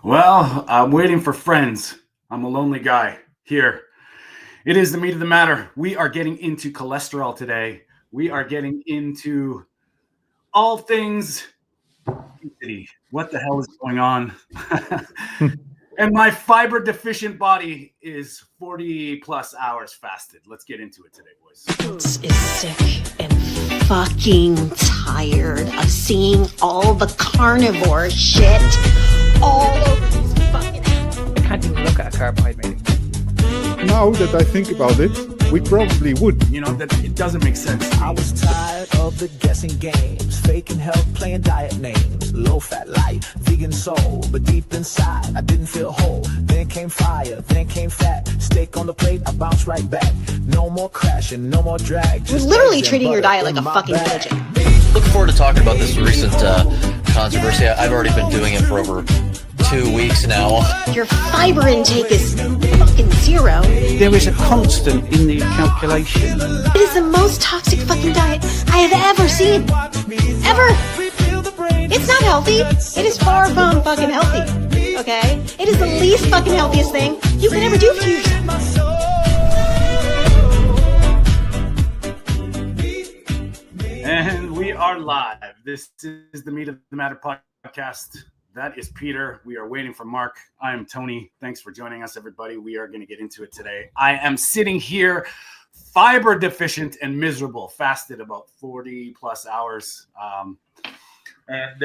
Well, I'm waiting for friends. I'm a lonely guy here. It is the meat of the matter. We are getting into cholesterol today. We are getting into all things obesity. What the hell is going on? And my fiber deficient body is 40 plus hours fasted. Let's get into it today, boys. Is sick and fucking tired of seeing all the carnivore shit all over these fucking. I can't even look at a carbohydrate. Now that I think about it, we probably would. You know, that it doesn't make sense. I was tired of the guessing games, faking health, playing diet names, low fat life, vegan soul, but deep inside I didn't feel whole. Then came fire, then came fat, steak on the plate, I bounced right back. No more crashing, no more drag. You're literally treating your diet like a fucking religion. Looking forward to talking about this recent controversy. I've already been doing it for over 2 weeks now. Your fiber intake is fucking zero. There is a constant in the calculation. It is the most toxic fucking diet I have ever seen. Ever. It's not healthy. It is far from fucking healthy. Okay? It is the least fucking healthiest thing you can ever do for yourself. And we are live. This is the Meat of the Matter podcast. That is Peter. We are waiting for Mark. I am Tony. Thanks for joining us, everybody. We are going to get into it today. I am sitting here fiber deficient and miserable, fasted about 40 plus hours, and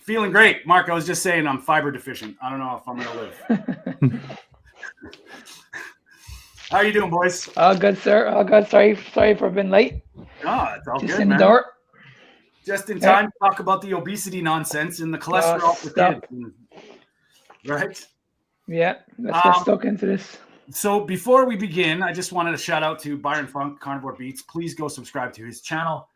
feeling great. Mark, I was just saying I'm fiber deficient. I don't know if I'm going to live. How are you doing, boys? All good, sir. All good. Sorry for being late. Oh, it's all Just good, in man. the door. Just in time to talk about the obesity nonsense and the cholesterol for kids. Right? Yeah, let's get stuck into this. So before we begin, I just wanted to shout out to Byron Funk, Carnivore Beats. Please go subscribe to his channel.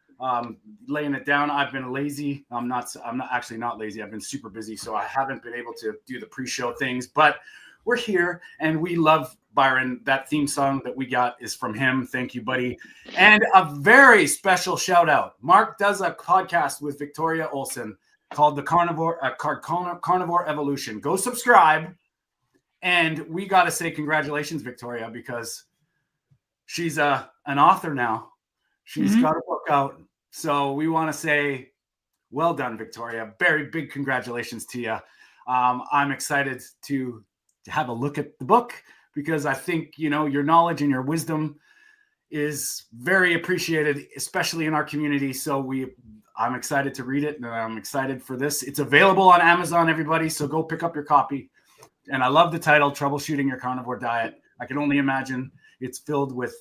Laying it down. I've been lazy. I'm not actually not lazy. I've been super busy, so I haven't been able to do the pre-show things, but we're here and we love Byron. That theme song that we got is from him. Thank you, buddy. And a very special shout out. Mark does a podcast with Victoria Olsen called the Carnivore Evolution. Go subscribe. And we got to say congratulations, Victoria, because she's an author now. She's got a book out. So we want to say, well done, Victoria. Very big congratulations to you. I'm excited to have a look at the book, because I think, you know, your knowledge and your wisdom is very appreciated, especially in our community. So I'm excited to read it, and I'm excited for this. It's available on Amazon, everybody. So go pick up your copy. And I love the title, Troubleshooting Your Carnivore Diet. I can only imagine it's filled with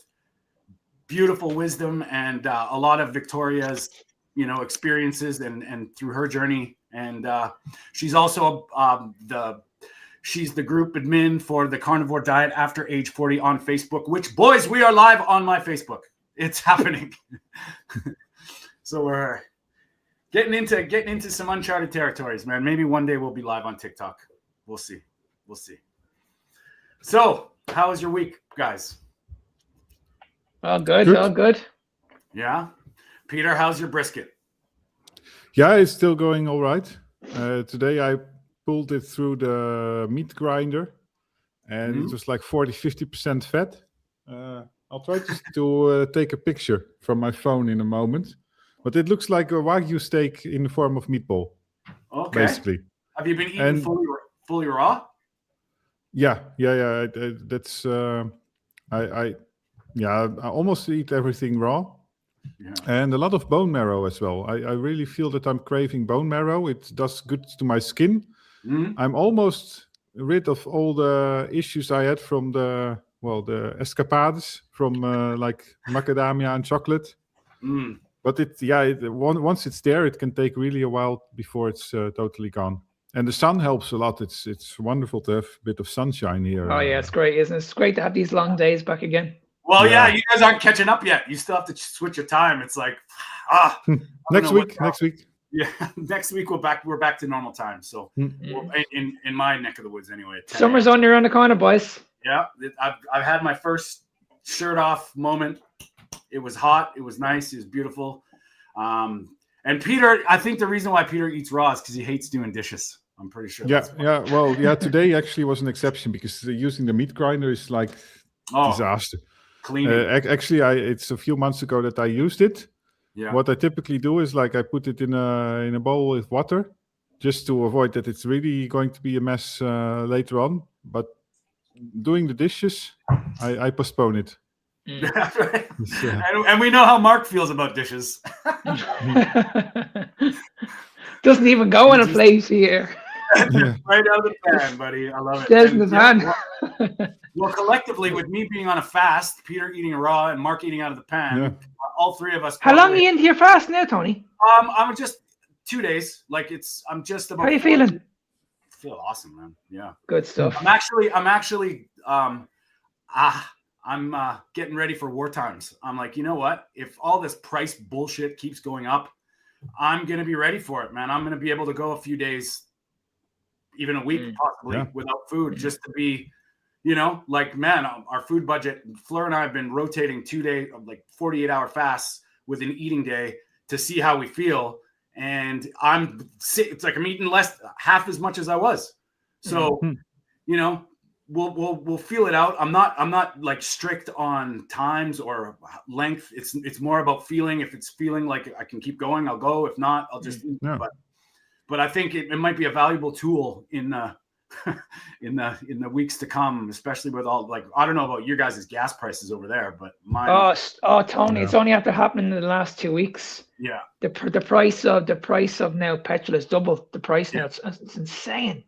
beautiful wisdom and a lot of Victoria's, you know, experiences and through her journey. And she's also she's the group admin for the Carnivore Diet After Age 40 on Facebook, which, boys, we are live on my Facebook. It's happening. So we're getting into some uncharted territories, man. Maybe one day we'll be live on TikTok. We'll see. So how was your week, guys? All good. All good. Yeah. Peter, how's your brisket? Yeah, it's still going all right. Today I pulled it through the meat grinder, and it was like 40-50% fat. I'll try to take a picture from my phone in a moment, but it looks like a Wagyu steak in the form of meatball. Okay. Basically. Have you been eating fully raw? Yeah. That's I almost eat everything raw. Yeah. And a lot of bone marrow as well. I really feel that I'm craving bone marrow. It does good to my skin. I'm almost rid of all the issues I had from the escapades from like macadamia and chocolate. But once it's there, it can take really a while before it's totally gone. And the sun helps a lot. It's wonderful to have a bit of sunshine here. Oh yeah, it's great, isn't it? It's great to have these long days back again. Well, yeah, you guys aren't catching up yet. You still have to switch your time. It's like next week. Yeah, next week we're back to normal time. So in my neck of the woods anyway. Summer's on around the corner, boys. Yeah, I've had my first shirt off moment. It was hot. It was nice. It was beautiful. And Peter, I think the reason why Peter eats raw is because he hates doing dishes. I'm pretty sure. Yeah, That's yeah. Well, yeah. Today actually was an exception because using the meat grinder is like disaster. Cleaning. Actually, it's a few months ago that I used it. Yeah. What I typically do is like I put it in a bowl with water, just to avoid that it's really going to be a mess later on. But doing the dishes, I postpone it. That's right. And we know how Mark feels about dishes. Doesn't even go in a place here. Right out of the pan, buddy. I love it. Stays in the pan. Well, collectively, with me being on a fast, Peter eating raw, and Mark eating out of the pan, all three of us. How long are you into your fast now, Tony? I'm just 2 days. Like I'm just about. How are you feeling? I feel awesome, man. Yeah. Good stuff. I'm actually I'm getting ready for war times. I'm like, you know what? If all this price bullshit keeps going up, I'm going to be ready for it, man. I'm going to be able to go a few days, even a week possibly without food, just to be, like, man, our food budget, Fleur and I have been rotating 2 day, like 48-hour fasts with an eating day to see how we feel. And it's like I'm eating half as much as I was. So, we'll feel it out. I'm not like strict on times or length. It's more about feeling. If it's feeling like I can keep going, I'll go. If not, I'll just eat. But I think it might be a valuable tool in the in the weeks to come, especially with all, like, I don't know about your guys' gas prices over there, but mine. Oh, Tony, it's only after happening in the last 2 weeks. Yeah. The price of now petrol is double the price now. It's insane.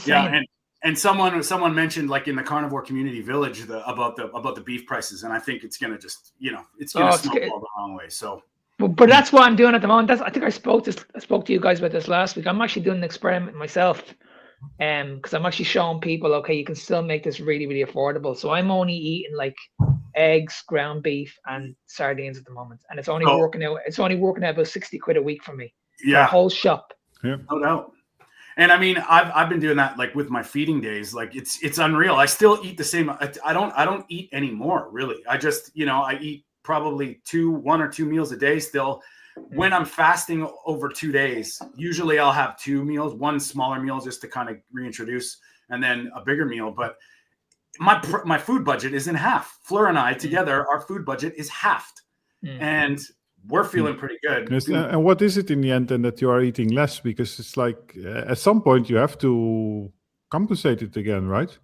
Yeah, and someone mentioned, like, in the Carnivore community village about the beef prices, and I think it's gonna just it's gonna snowball the wrong way. So. But that's what I'm doing at the moment. I think I spoke to you guys about this last week. I'm actually doing an experiment myself, because I'm actually showing people, okay, you can still make this really, really affordable. So I'm only eating like eggs, ground beef, and sardines at the moment, and it's only working out. It's only working out about 60 quid a week for me. Yeah, the whole shop. Yeah, no doubt. And I mean, I've been doing that, like, with my feeding days. Like, it's unreal. I still eat the same. I don't eat anymore, really. I just I eat probably 1 or 2 meals a day still. When I'm fasting over 2 days, usually I'll have 2 meals, one smaller meal just to kind of reintroduce, and then a bigger meal. But my food budget is in half. Fleur and I together, our food budget is halved, and we're feeling pretty good. Yes, and what is it in the end then that you are eating less? Because it's like at some point you have to compensate it again, right?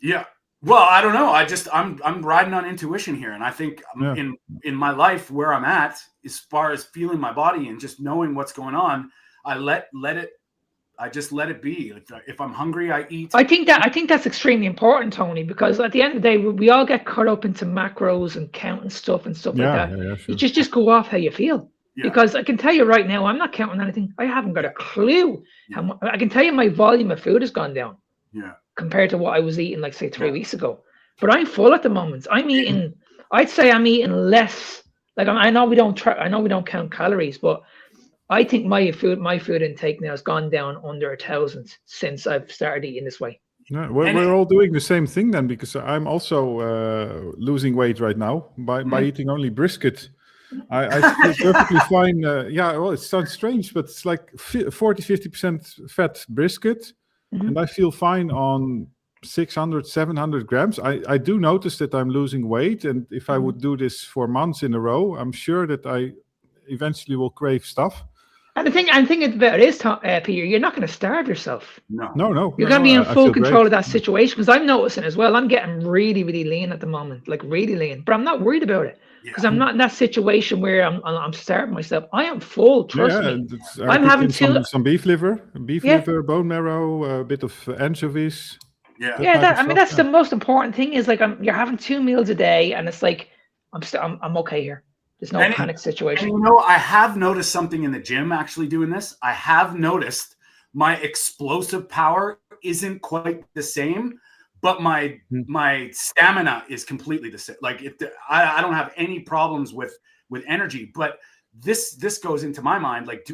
Yeah. Well, I don't know. I'm riding on intuition here, and I think in my life where I'm at, as far as feeling my body and just knowing what's going on, I just let it be. If I'm hungry, I eat. I think that's extremely important, Tony, because at the end of the day, we all get caught up into macros and counting stuff and stuff like that. Yeah, sure. You just go off how you feel. Yeah. Because I can tell you right now, I'm not counting anything. I haven't got a clue. I can tell you my volume of food has gone down. Yeah. Compared to what I was eating, like, say, 3 weeks ago. But I'm full at the moment. I'd say I'm eating less. Like, I know we don't count calories, but I think my food intake now has gone down under 1,000 since I've started eating this way. Yeah, we're all doing the same thing then, because I'm also losing weight right now by eating only brisket. I feel perfectly fine. Well, it sounds strange, but it's like 40-50% fat brisket. And I feel fine on 600, 700 grams. I do notice that I'm losing weight. And if I would do this for months in a row, I'm sure that I eventually will crave stuff. And the thing about it is, Peter, you're not going to starve yourself. No. You're going to be in full control of that situation. Because I'm noticing as well, I'm getting really, really lean at the moment, like really lean. But I'm not worried about it. Because I'm not in that situation where I'm starving myself. I am full, trust me. I'm having some beef liver, bone marrow, a bit of anchovies. That's the most important thing. Is like you're having 2 meals a day, and it's like I'm okay here. There's no panic situation. And I have noticed something in the gym actually doing this. I have noticed my explosive power isn't quite the same. But my stamina is completely the same. Like, I don't have any problems with energy. But this goes into my mind. Like,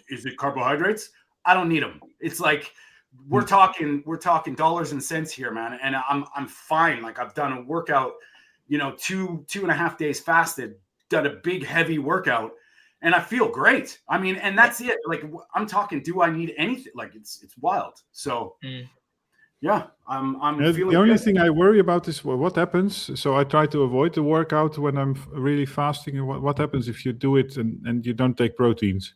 is it carbohydrates? I don't need them. It's like we're talking dollars and cents here, man. And I'm fine. Like, I've done a workout, 2.5 days fasted, done a big heavy workout, and I feel great. I mean, and that's it. Like, I'm talking, do I need anything? Like, it's wild. So yeah, I'm feeling the only good. thing I worry about is what happens. So I try to avoid the workout when I'm really fasting. And what happens if you do it and you don't take proteins?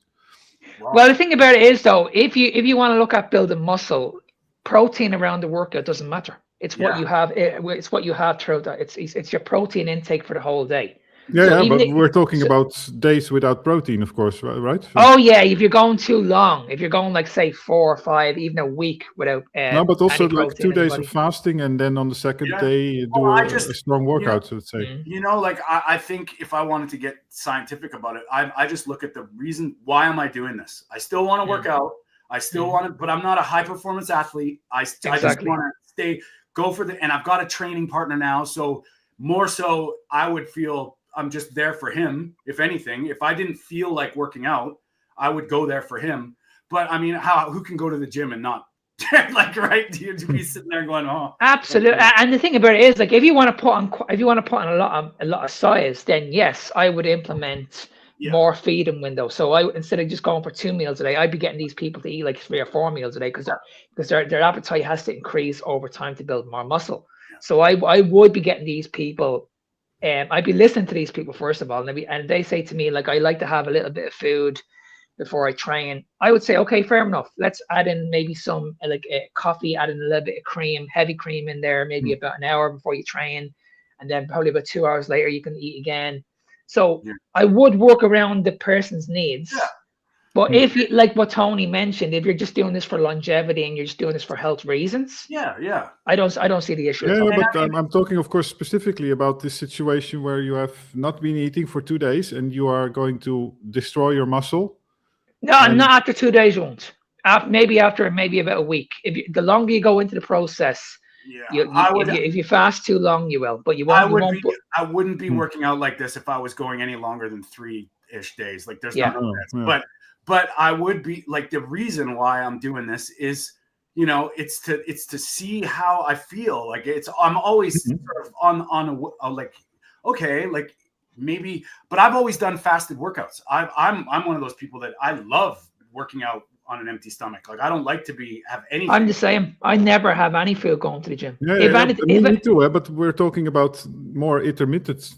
Well, the thing about it is, though, if you want to look at building muscle, protein around the workout doesn't matter. It's what you have. It's what you have throughout that. It's your protein intake for the whole day. Yeah, but we're talking about days without protein, of course, right? So, oh yeah, if you're going too long, if you're going like say 4 or 5, even a week without no, but also any like 2 protein in the days body. of fasting, and then on the second day you do a strong workout. So let's say, you know, like I think if I wanted to get scientific about it, I just look at the reason why am I doing this. I still want to work out. I still want to, but I'm not a high performance athlete. I just want to go for and I've got a training partner now, so more so I would feel I'm just there for him. If anything, if I didn't feel like working out, I would go there for him. But I mean, who can go to the gym and not like, right? Do you be sitting there going, oh, absolutely. And the thing about it is, like, if you want to put on a lot of size, then yes, I would implement more feeding windows. So instead of just going for 2 meals a day, I'd be getting these people to eat like 3 or 4 meals a day because their appetite has to increase over time to build more muscle. So I would be getting these people. I'd be listening to these people first of all, and they say to me, like, I like to have a little bit of food before I train. I would say, okay, fair enough. Let's add in maybe some like coffee, add in a little bit of cream, heavy cream in there, maybe about an hour before you train, and then probably about 2 hours later you can eat again. So I would work around the person's needs. But if you, like what Tony mentioned, if you're just doing this for longevity and you're just doing this for health reasons, I don't see the issue. But I'm talking, of course, specifically about this situation where you have not been eating for 2 days and you are going to destroy your muscle. No, not after 2 days, you won't. Maybe after about a week. The longer you go into the process, if you fast too long, you will. But you won't. I wouldn't be working out like this if I was going any longer than 3-ish days. Like, there's but I would be like, the reason why I'm doing this is, you know, it's to see how I feel. Like, I'm always sort of on a like, okay, like maybe, but I've always done fasted workouts. I'm one of those people that I love working out on an empty stomach. Like, I don't like to have anything. I'm the same. I never have any food going to the gym. Me too. But we're talking about more intermittent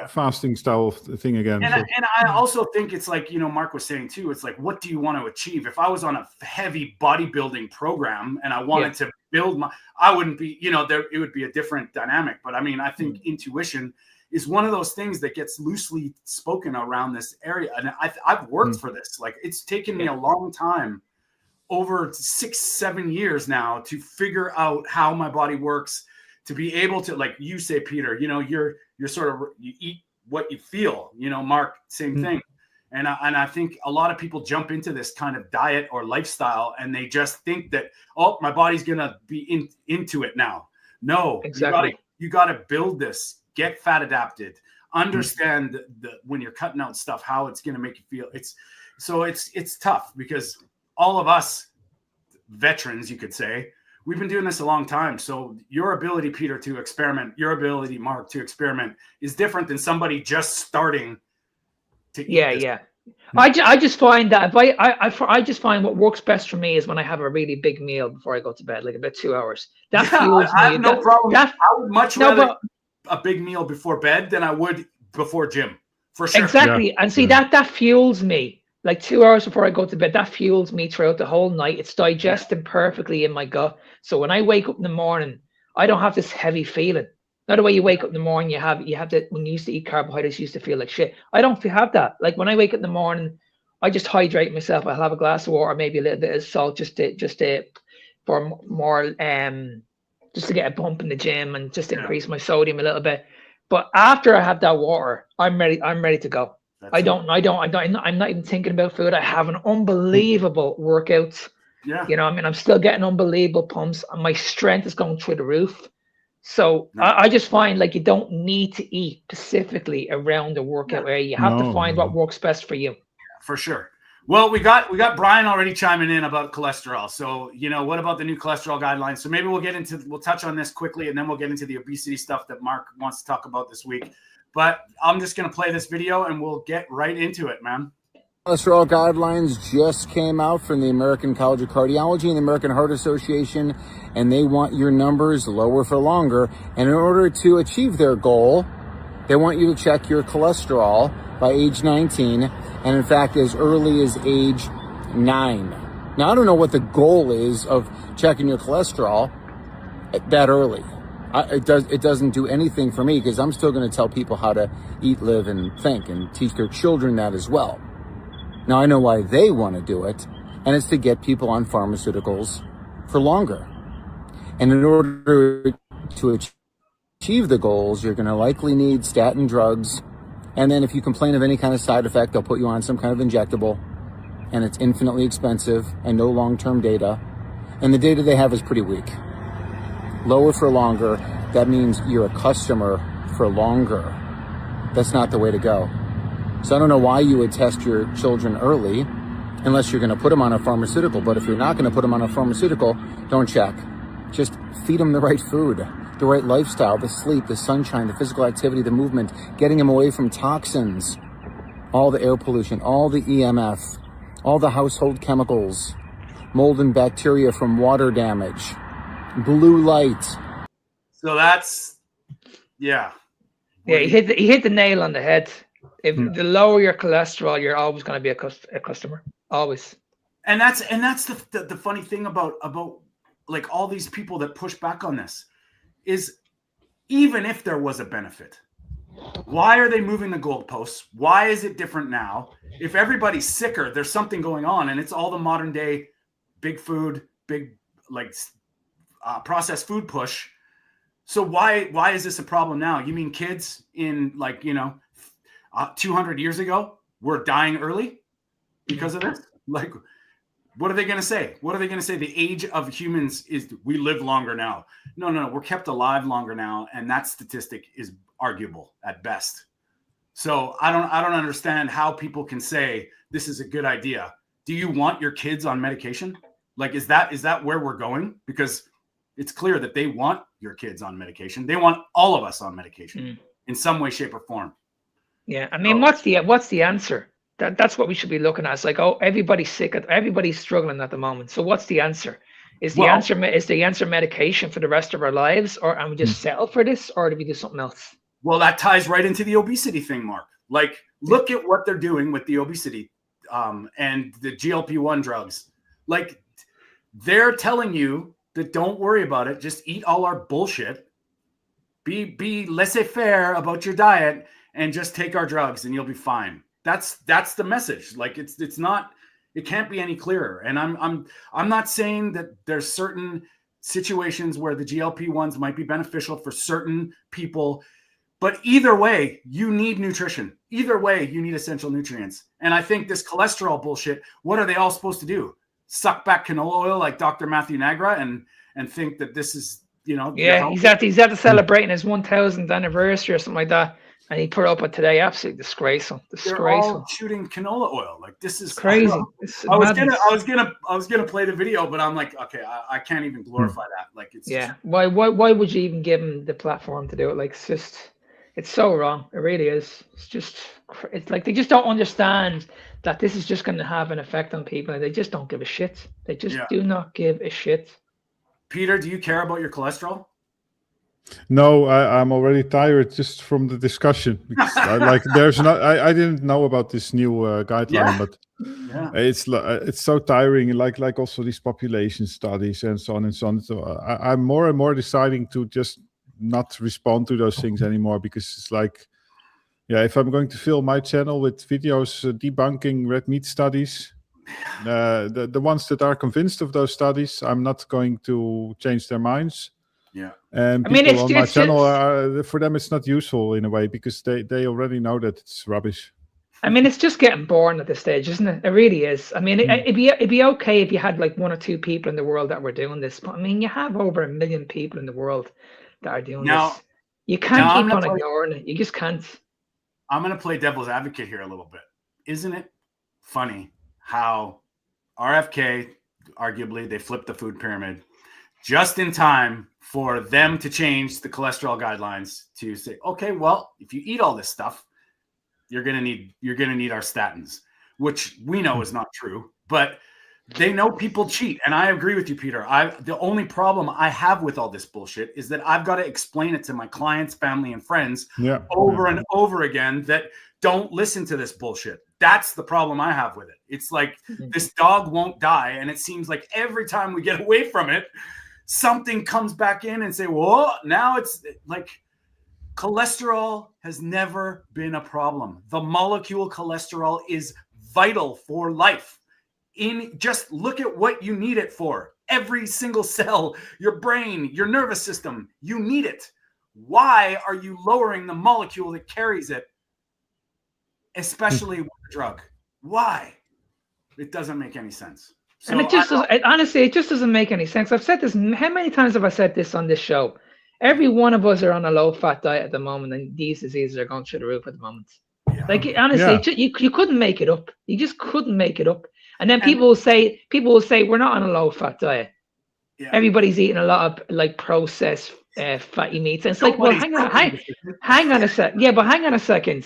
fasting style of thing again. And I also think it's like, you know, Mark was saying too, it's like, what do you want to achieve? If I was on a heavy bodybuilding program and I wanted to build I wouldn't be, you know, it would be a different dynamic. But I mean, I think intuition is one of those things that gets loosely spoken around this area. And I've worked for this. Like, it's taken me a long time, over 6-7 years now, to figure out how my body works, to be able to, like you say, Peter, you know, you're sort of, you eat what you feel, you know, Mark, same thing. And I think a lot of people jump into this kind of diet or lifestyle and they just think that, oh, my body's going to be into it now. No, exactly. You got to build this. Get fat adapted, understand when you're cutting out stuff, how it's going to make you feel. It's tough because all of us veterans, you could say, we've been doing this a long time. So your ability, Peter, to experiment, your ability, Mark, to experiment is different than somebody just starting to eat this. I just find that I just find what works best for me is when I have a really big meal before I go to bed, like about 2 hours. That fuels me. I have no problem. I would much rather a big meal before bed than I would before gym, for sure. Exactly. And see, that fuels me. Like 2 hours before I go to bed, that fuels me throughout the whole night. It's digesting perfectly in my gut. So when I wake up in the morning, I don't have this heavy feeling. Not the way you wake up in the morning, you have that when you used to eat carbohydrates, you used to feel like shit. I don't have that. Like, when I wake up in the morning, I just hydrate myself. I'll have a glass of water, maybe a little bit of salt, just to for more just to get a bump in the gym and just increase my sodium a little bit. But after I have that water, I'm ready to go. I'm not even thinking about food. I have an unbelievable workout. Yeah. You know, I mean, I'm still getting unbelievable pumps. My strength is going through the roof. So I just find, like, you don't need to eat specifically around the workout area. You have to find what works best for you. For sure. Well, we got Brian already chiming in about cholesterol. So, you know, what about the new cholesterol guidelines? So maybe we'll touch on this quickly, and then we'll get into the obesity stuff that Mark wants to talk about this week. But I'm just going to play this video and we'll get right into it, man. Cholesterol guidelines just came out from the American College of Cardiology and the American Heart Association, and they want your numbers lower for longer. And in order to achieve their goal, they want you to check your cholesterol by age 19, and in fact, as early as age 9. Now, I don't know what the goal is of checking your cholesterol that early. It doesn't do anything for me, because I'm still going to tell people how to eat, live, and think, and teach their children that as well. Now, I know why they want to do it, and it's to get people on pharmaceuticals for longer. And in order to achieve the goals, you're going to likely need statin drugs. And then if you complain of any kind of side effect, they'll put you on some kind of injectable, and it's infinitely expensive and no long-term data. And the data they have is pretty weak. Lower for longer, that means you're a customer for longer. That's not the way to go. So I don't know why you would test your children early unless you're going to put them on a pharmaceutical. But if you're not going to put them on a pharmaceutical, don't check. Just feed them the right food, the right lifestyle, the sleep, the sunshine, the physical activity, the movement, getting them away from toxins, all the air pollution, all the EMF, all the household chemicals, mold and bacteria from water damage, blue light. So that's, yeah. Yeah, he hit the nail on the head. If the lower your cholesterol, you're always going to be a customer, always. And that's the funny thing about like all these people that push back on this is, even if there was a benefit, why are they moving the goalposts? Why is it different now? If everybody's sicker, there's something going on, and it's all the modern day big food, big like processed food push. So why is this a problem now? You mean kids in 200 years ago were dying early because of this? Like, what are they going to say? What are they going to say? The age of humans is we live longer now. No, we're kept alive longer now, and that statistic is arguable at best. So I don't understand how people can say this is a good idea. Do you want your kids on medication? Like, is that where we're going? Because it's clear that they want your kids on medication. They want all of us on medication in some way, shape, or form. Yeah, I mean, what's the answer? That's what we should be looking at. It's like, oh, everybody's sick, everybody's struggling at the moment. So what's the answer? Is the answer medication for the rest of our lives, or am we just settle for this, or do we do something else? Well, that ties right into the obesity thing, Mark. Like, look at what they're doing with the obesity and the GLP-1 drugs. Like, they're telling you that don't worry about it. Just eat all our bullshit. Be laissez-faire about your diet and just take our drugs and you'll be fine. That's the message. Like, it's not, it can't be any clearer. And I'm not saying that there's certain situations where the GLP-1s might be beneficial for certain people, but either way, you need nutrition. Either way, you need essential nutrients. And I think this cholesterol bullshit, what are they all supposed to do? Suck back canola oil like Dr. Matthew Nagra and think that this is, Yeah, he's at the celebrating his 1000th anniversary or something like that. And he put up with today, absolutely disgraceful. They're all shooting canola oil. Like, this is crazy. I was gonna play the video, but I'm like, okay, I can't even glorify that. Like, it's just... Why would you even give him the platform to do it? Like, it's so wrong. It really is. It's like they just don't understand that this is just going to have an effect on people, and they just don't give a shit. They just do not give a shit. Peter, do you care about your cholesterol? No, I'm already tired just from the discussion. Because I didn't know about this new guideline, but it's so tiring. Like also these population studies and so on and so on. So I'm more and more deciding to just not respond to those things anymore, because it's like, if I'm going to fill my channel with videos debunking red meat studies, the ones that are convinced of those studies, I'm not going to change their minds. Yeah, and people on my channel, for them, it's not useful in a way, because they already know that it's rubbish. I mean, it's just getting boring at this stage, isn't it? It really is. I mean, it'd be okay if you had like 1 or 2 people in the world that were doing this, but I mean, you have over 1 million people in the world that are doing this. You can't keep on ignoring it. You just can't. I'm going to play devil's advocate here a little bit. Isn't it funny how RFK, arguably, they flipped the food pyramid just in time for them to change the cholesterol guidelines to say, okay, well, if you eat all this stuff, you're going to need our statins. which we know is not true, but they know people cheat. And I agree with you, Peter. The only problem I have with all this bullshit is that I've got to explain it to my clients, family, and friends over and over again that don't listen to this bullshit. That's the problem I have with it. It's like this dog won't die. And it seems like every time we get away from it, something comes back in and say, whoa, now it's like cholesterol has never been a problem. The molecule cholesterol is vital for life. Just look at what you need it for. Every single cell, your brain, your nervous system, you need it. Why are you lowering the molecule that carries it, especially with a drug? Why? It doesn't make any sense. So and honestly, it just doesn't make any sense. I've said this. How many times have I said this on this show? Every one of us are on a low-fat diet at the moment, and these diseases are going through the roof at the moment. Yeah. Like honestly, you couldn't make it up. You just couldn't make it up. And then people will say we're not on a low-fat diet. Yeah. Everybody's eating a lot of like processed fatty meats, and it's like, well, hang on a sec. Yeah, but hang on a second.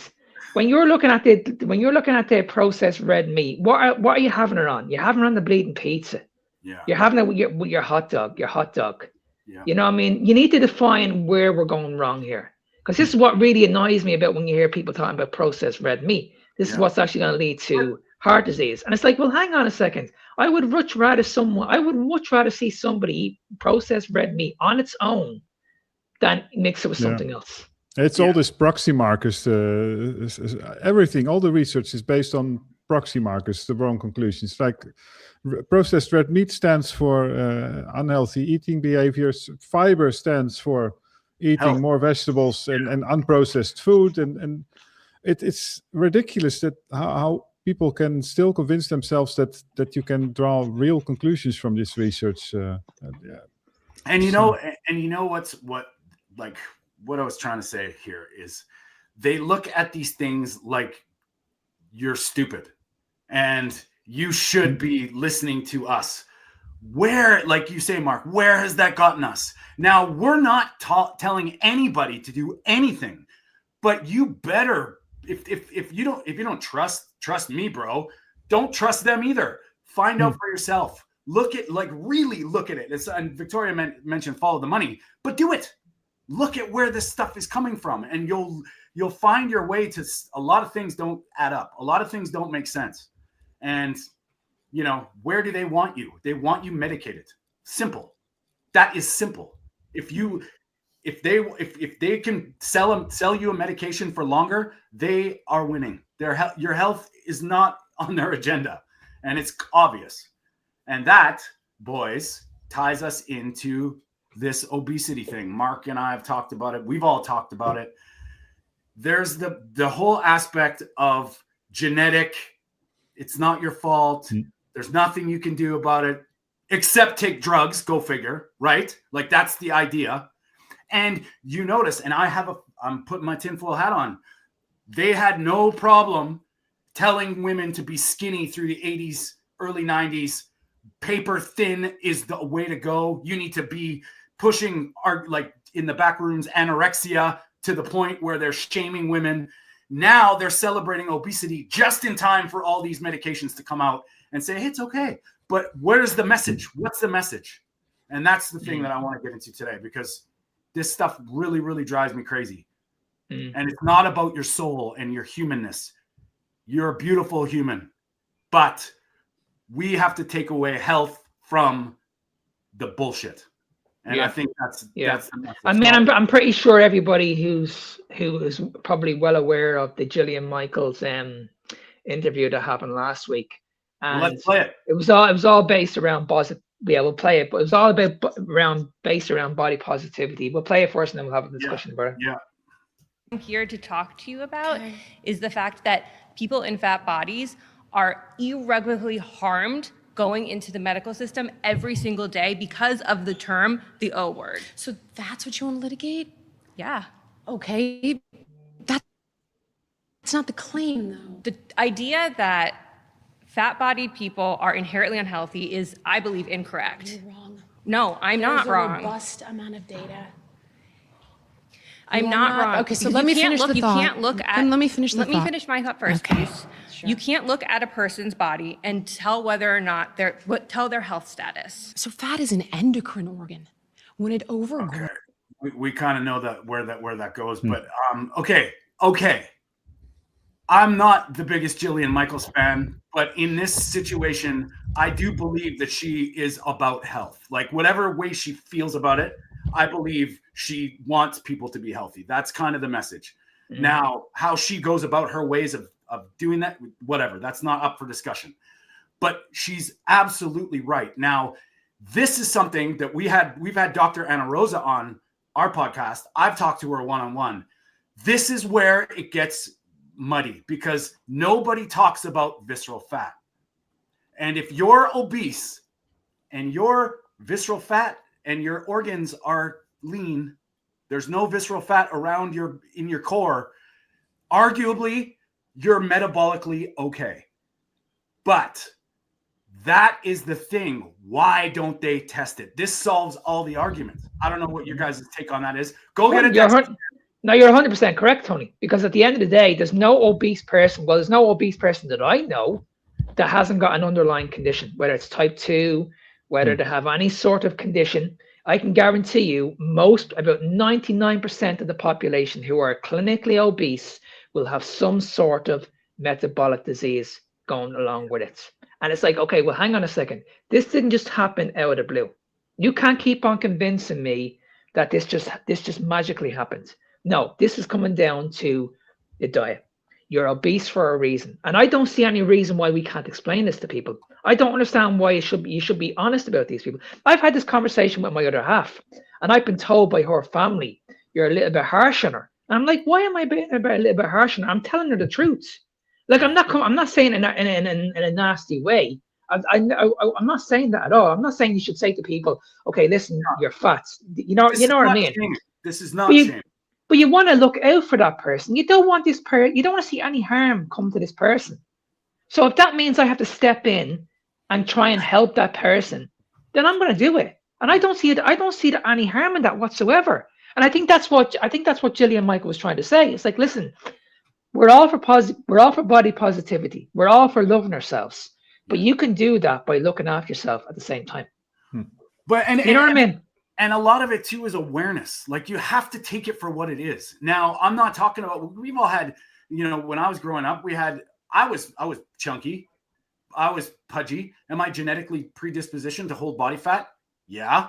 When you're looking at the processed red meat, what are you having it on? You're having it on the bleeding pizza. Yeah. You're having it with your hot dog. Yeah. You know what I mean? You need to define where we're going wrong here. Because this is what really annoys me about when you hear people talking about processed red meat. This is what's actually going to lead to heart disease. And it's like, well, hang on a second. I would much rather see somebody eat processed red meat on its own than mix it with something else. It's all this proxy markers. Everything, all the research is based on proxy markers, the wrong conclusions. Like processed red meat stands for unhealthy eating behaviors. Fiber stands for eating more vegetables and unprocessed food. And it's ridiculous that how people can still convince themselves that you can draw real conclusions from this research. And you know what I was trying to say here is they look at these things like you're stupid and you should be listening to us. Where, like you say, Mark, where has that gotten us? Now, we're not telling anybody to do anything, but you better, if you don't trust me, bro, don't trust them either. Find out for yourself. Really look at it. And Victoria mentioned follow the money, but do it. Look at where this stuff is coming from, and you'll find your way to a lot of things. Don't add up. A lot of things don't make sense. And where do they want you? They want you medicated. Simple. That is simple. If they can sell you a medication for longer, they are winning. Your health is not on their agenda, and it's obvious. And that, boys, ties us into this obesity thing. Mark and I have talked about it. We've all talked about it. There's the whole aspect of genetic. It's not your fault. There's nothing you can do about it except take drugs. Go figure, right? Like that's the idea. And you notice, and I'm putting my tinfoil hat on. They had no problem telling women to be skinny through the 80s, early 90s. Paper thin is the way to go. You need to be pushing in the back rooms anorexia to the point where they're shaming women. Now they're celebrating obesity just in time for all these medications to come out and say, hey, it's okay. But where's the message? What's the message? And that's the thing that I want to get into today, because this stuff really, really drives me crazy. And it's not about your soul and your humanness. You're a beautiful human, but we have to take away health from the bullshit. And I think that's the message. I mean, I'm pretty sure everybody who is probably well aware of the Gillian Michaels interview that happened last week. And let's play it. It was all based around we'll play it, but it was all based around body positivity. We'll play it first, and then we'll have a discussion about it. Yeah. I'm here to talk to you about is the fact that people in fat bodies are irreparably harmed going into the medical system every single day because of the term, the O word. So that's what you want to litigate? Yeah. Okay. That's not the claim, though. The idea that fat-bodied people are inherently unhealthy is, I believe, incorrect. You're wrong. No, I'm not wrong. There's a robust amount of data. I'm not wrong. Okay, so let me finish the thought. You can't look at... Then let me finish the thought. Let me finish my thought first, please. You can't look at a person's body and tell whether or not tell their health status. So fat is an endocrine organ. When it overgrows. Okay. We kind of know where that goes, but okay. I'm not the biggest Jillian Michaels fan, but in this situation, I do believe that she is about health. Like whatever way she feels about it, I believe she wants people to be healthy. That's kind of the message. Mm-hmm. Now, how she goes about her ways of doing that, whatever, that's not up for discussion. But she's absolutely right. Now, this is something that we've had Dr. Ana Rosa on our podcast. I've talked to her one-on-one. This is where it gets muddy because nobody talks about visceral fat. And if you're obese and your visceral fat and your organs are lean, there's no visceral fat around in your core, arguably you're metabolically okay. But that is the thing. Why don't they test it? This solves all the arguments. I don't know what your guys' take on that is. Go get it tested. No, you're 100% correct, Tony, because at the end of the day, there's no obese person that I know that hasn't got an underlying condition, whether it's type 2, whether they have any sort of condition. I can guarantee you about 99% of the population who are clinically obese will have some sort of metabolic disease going along with it. And it's like, okay, well, hang on a second. This didn't just happen out of the blue. You can't keep on convincing me that this just magically happened. No, this is coming down to the diet. You're obese for a reason. And I don't see any reason why we can't explain this to people. I don't understand why you should be honest about these people. I've had this conversation with my other half, and I've been told by her family, you're a little bit harsh on her. And I'm like, why am I being a little bit harsh on her? I'm telling her the truth. Like, I'm not saying in a nasty way. I'm not saying that at all. I'm not saying you should say to people, okay, listen, you're fat. You know what I mean? Shame. This is not shame. But you want to look out for that person. You don't want you don't want to see any harm come to this person. So if that means I have to step in and try and help that person, then I'm going to do it. And I don't see any harm in that whatsoever. And I think that's what Jillian Michael was trying to say. It's like, listen, we're all for body positivity. We're all for loving ourselves. But you can do that by looking after yourself at the same time. But you know what I mean? And a lot of it too is awareness. Like you have to take it for what it is. Now, I'm not talking about, we've all had, when I was growing up, I was chunky. I was pudgy. Am I genetically predispositioned to hold body fat? Yeah.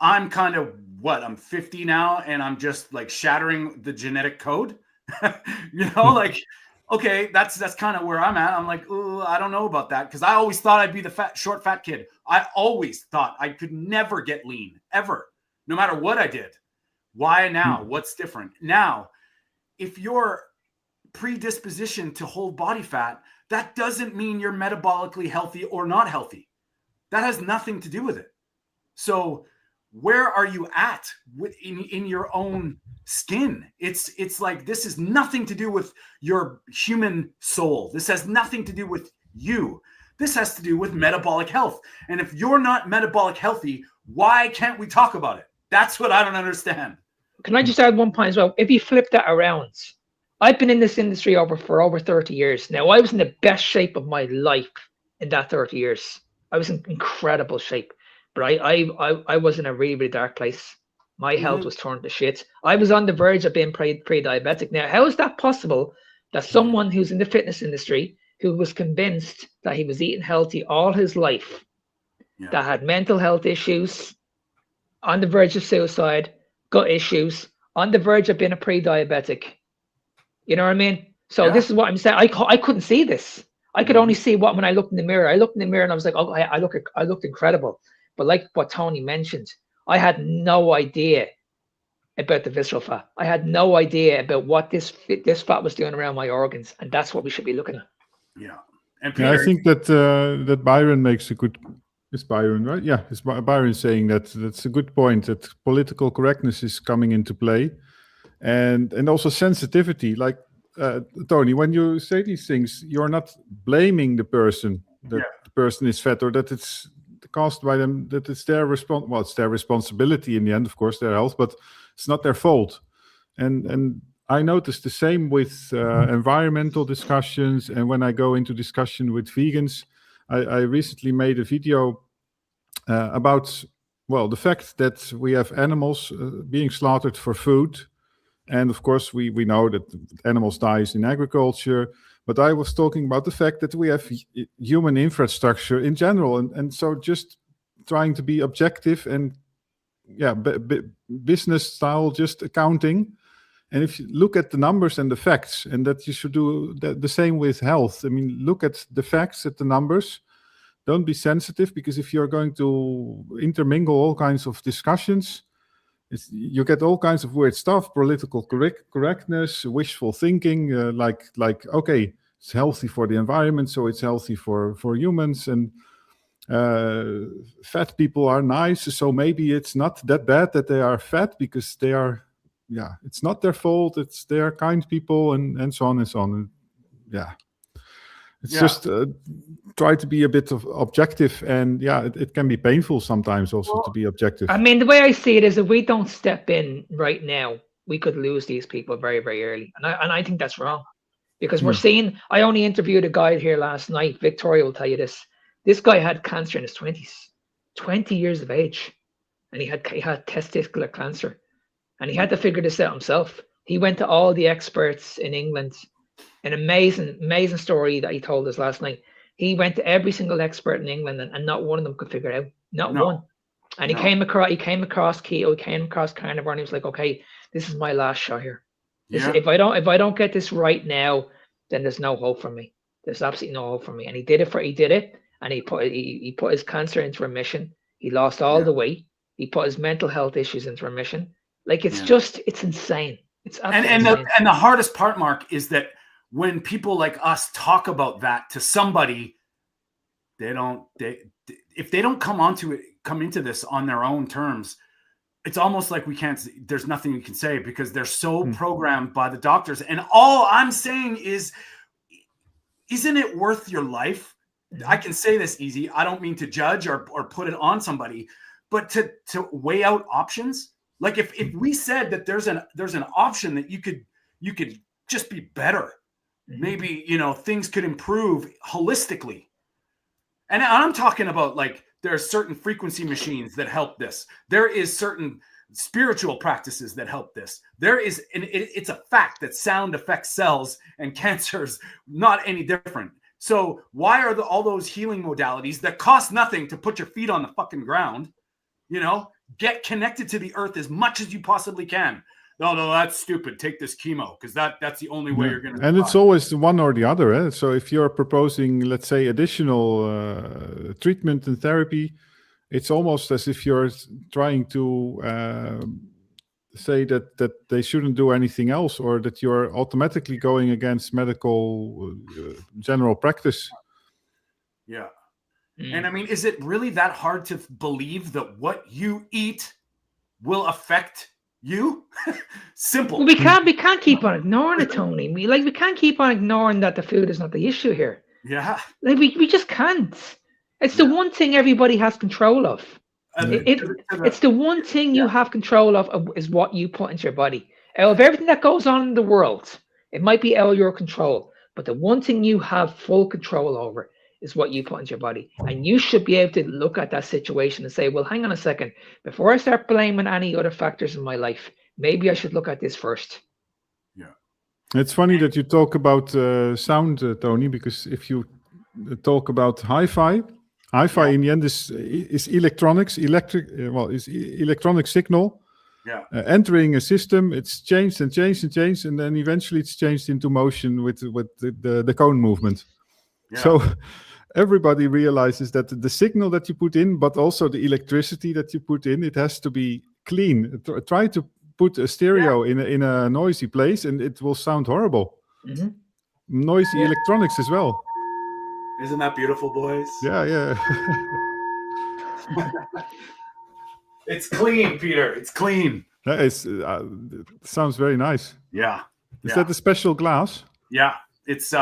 I'm kind of I'm 50 now and I'm just like shattering the genetic code. Okay, that's kind of where I'm at. I'm like, oh, I don't know about that because I always thought I'd be the short fat kid. I always thought I could never get lean, ever, no matter what I did. Why now? What's different? Now, if you're predispositioned to hold body fat, that doesn't mean you're metabolically healthy or not healthy. That has nothing to do with it. So where are you at in your own skin? It's like this is nothing to do with your human soul. This has nothing to do with you. This has to do with metabolic health. And if you're not metabolic healthy, why can't we talk about it? That's what I don't understand. Can I just add one point as well? If you flip that around, I've been in this industry for over 30 years. Now, I was in the best shape of my life in that 30 years. I was in incredible shape. But I was in a really, really dark place. My health was turned to shit. I was on the verge of being pre-diabetic. Now, how is that possible that someone who's in the fitness industry, who was convinced that he was eating healthy all his life, that had mental health issues, on the verge of suicide, gut issues, on the verge of being a pre-diabetic? You know what I mean? So this is what I'm saying. I couldn't see this. I could only see when I looked in the mirror. I looked in the mirror and I was like, oh, I looked incredible. But like what Tony mentioned, I had no idea about the visceral fat. I had no idea about what this fat was doing around my organs, and that's what we should be looking at. Yeah, and Peter, I think that Byron makes a good. Is Byron right? Yeah, it's Byron saying that's a good point. That political correctness is coming into play, and also sensitivity. Like Tony, when you say these things, you're not blaming the person that the person is fat or that it's caused by them, that it's their it's their responsibility in the end, of course, their health, but it's not their fault. And I noticed the same with environmental discussions, and when I go into discussion with vegans. I recently made a video about, well, the fact that we have animals being slaughtered for food. And of course, we know that animals die in agriculture. But I was talking about the fact that we have human infrastructure in general. And so just trying to be objective and, business style, just accounting. And if you look at the numbers and the facts, and that you should do the same with health. I mean, look at the facts, at the numbers. Don't be sensitive, because if you're going to intermingle all kinds of discussions, you get all kinds of weird stuff, political correctness, wishful thinking, like, okay, it's healthy for the environment, so it's healthy for humans, and fat people are nice, so maybe it's not that bad that they are fat, because they are, it's not their fault, they are kind people, and so on and so on. It's just try to be a bit of objective, and it can be painful sometimes also to be objective. I mean, the way I see it is, if we don't step in right now, we could lose these people very, very early, and I think that's wrong, because we're seeing. I only interviewed a guy here last night. Victoria will tell you this. This guy had cancer in his 20s, 20 years of age, and he had testicular cancer, and he had to figure this out himself. He went to all the experts in England. An amazing story that he told us last night. He went to every single expert in England, and not one of them could figure it out. Not one. And he came across keto, he came across carnivore, and he was like, okay, this is my last shot here. If I don't get this right now, then there's no hope for me. There's absolutely no hope for me. And he did it, and he put his cancer into remission. He lost all the weight. He put his mental health issues into remission. Like, it's it's insane. It's absolutely insane. And the hardest part, Mark, is that when people like us talk about that to somebody, if they don't come into this on their own terms, it's almost like there's nothing we can say, because they're so programmed by the doctors. And all I'm saying is, isn't it worth your life? I can say this easy. I don't mean to judge or put it on somebody, but to weigh out options. Like, if we said that there's an option that you could just be better, maybe, things could improve holistically. And I'm talking about, like, there are certain frequency machines that help this. There is certain spiritual practices that help this. There is, and it's a fact that sound affects cells, and cancer's not any different. So why are all those healing modalities that cost nothing to put your feet on the fucking ground, get connected to the earth as much as you possibly can? No, that's stupid. Take this chemo, because that's the only way you're going to. And it's always the one or the other. Eh? So if you're proposing, let's say, additional treatment and therapy, it's almost as if you're trying to say that they shouldn't do anything else, or that you're automatically going against medical general practice. Yeah. And I mean, is it really that hard to believe that what you eat will affect you? Simple. Well, we can't keep on ignoring it, Tony. We can't keep on ignoring that the food is not the issue here. Yeah. Like, we just can't. It's the one thing everybody has control of. It's the one thing you have control of, is what you put into your body. Out of everything that goes on in the world, it might be out of your control, but the one thing you have full control over is what you put into your body. And you should be able to look at that situation and say, well, hang on a second, before I start blaming any other factors in my life, maybe I should look at this first. Yeah. It's funny that you talk about sound, Tony, because if you talk about hi-fi in the end is electronics, is electronic signal entering a system. It's changed, and then eventually it's changed into motion with the cone movement. Yeah. So everybody realizes that the signal that you put in, but also the electricity that you put in, it has to be clean. Try to put a stereo in a noisy place, and it will sound horrible. Mm-hmm. Noisy electronics as well. Isn't that beautiful, boys? Yeah. It's clean, Peter. It's clean. It sounds very nice. Yeah. Is that a special glass? Yeah. It's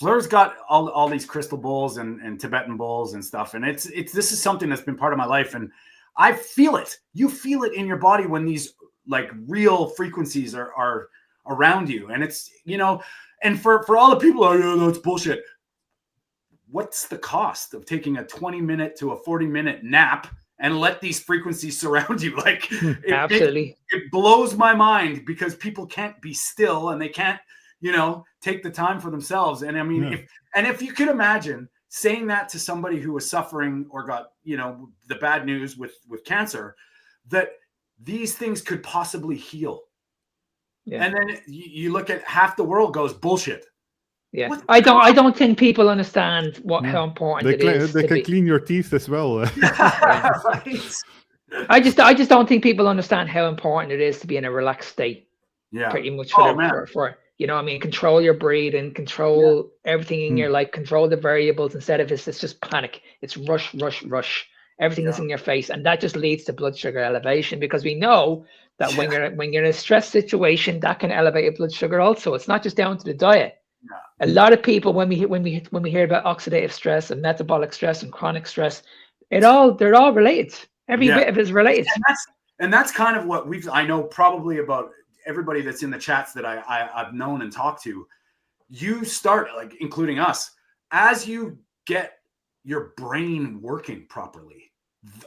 Fleur's got all these crystal bowls and Tibetan bowls and stuff. And this is something that's been part of my life. And I feel it. You feel it in your body when these like real frequencies are around you. And it's, and for all the people, oh, yeah, that's bullshit. What's the cost of taking a 20-minute to a 40-minute nap and let these frequencies surround you? Like, Absolutely. It blows my mind because people can't be still and they can't, take the time for themselves. And I mean, if you could imagine saying that to somebody who was suffering or got, the bad news with cancer, that these things could possibly heal. Yeah. And then you look at half the world goes bullshit. Yeah, I don't think people understand how important it is. They can clean your teeth as well. Right. I just don't think people understand how important it is to be in a relaxed state. Yeah, pretty much for control your breathing, control everything in your life, control the variables instead of it's just panic. It's rush. Everything is in your face, and that just leads to blood sugar elevation because we know that when you're in a stress situation, that can elevate your blood sugar also. It's not just down to the diet. A lot of people, when we hear about oxidative stress and metabolic stress and chronic stress, they're all related. Every bit of it is related. And that's kind of what I know probably about everybody that's in the chats that I've known and talked to. You start, like, including us, as you get your brain working properly,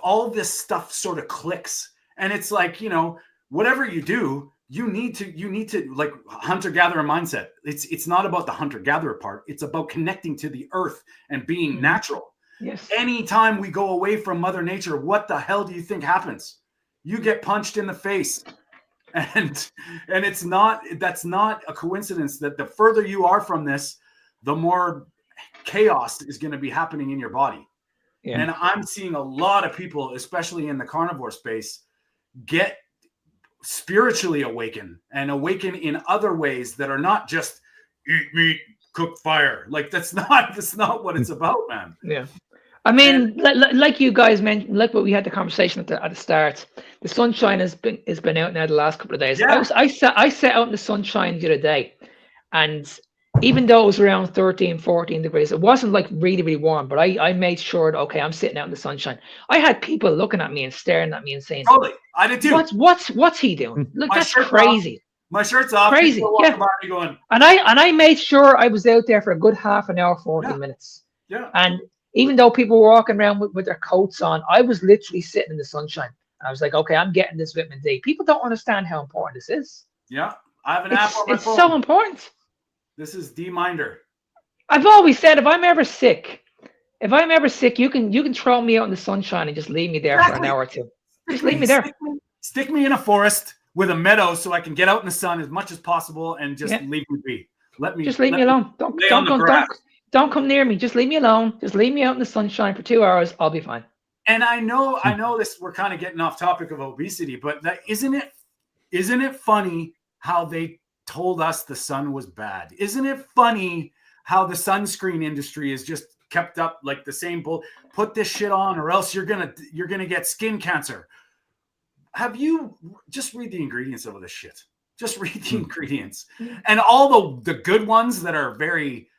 all this stuff sort of clicks, and it's like, whatever you do, you need to like hunter-gatherer mindset. It's not about the hunter-gatherer part. It's about connecting to the earth and being natural. Yes. Anytime we go away from Mother Nature, what the hell do you think happens? You get punched in the face. And that's not a coincidence that the further you are from this, the more chaos is going to be happening in your body. Yeah. And I'm seeing a lot of people, especially in the carnivore space, get spiritually awaken in other ways that are not just eat meat, cook fire. Like that's not what it's about, man. Yeah. I mean, like you guys mentioned, like what we had the conversation at the start, the sunshine has been out now the last couple of days. Yeah. I sat out in the sunshine the other day, and even though it was around 13, 14 degrees, it wasn't like really, really warm, but I made sure that, okay, I'm sitting out in the sunshine. I had people looking at me and staring at me and saying, totally, I did too. What's he doing? Look, that's crazy. Off. My shirt's off. Crazy. Yeah. Going. And I made sure I was out there for a good half an hour, 40 minutes. Yeah. And even though people were walking around with their coats on, I was literally sitting in the sunshine. I was like, okay, I'm getting this vitamin D. People don't understand how important this is. Yeah. I have an app on my phone. It's so important. This is D-Minder. I've always said if I'm ever sick, you can throw me out in the sunshine and just leave me there for an hour or two. Just leave me there. Stick me in a forest with a meadow so I can get out in the sun as much as possible and just leave me be. Let me alone. Don't come near me. Just leave me alone. Just leave me out in the sunshine for 2 hours. I'll be fine. And I know this. We're kind of getting off topic of obesity, but isn't it funny how they told us the sun was bad? Isn't it funny how the sunscreen industry is just kept up like the same bull? Put this shit on, or else you're gonna get skin cancer. Have you just read the ingredients of this shit? Just read the ingredients, and all the good ones that are very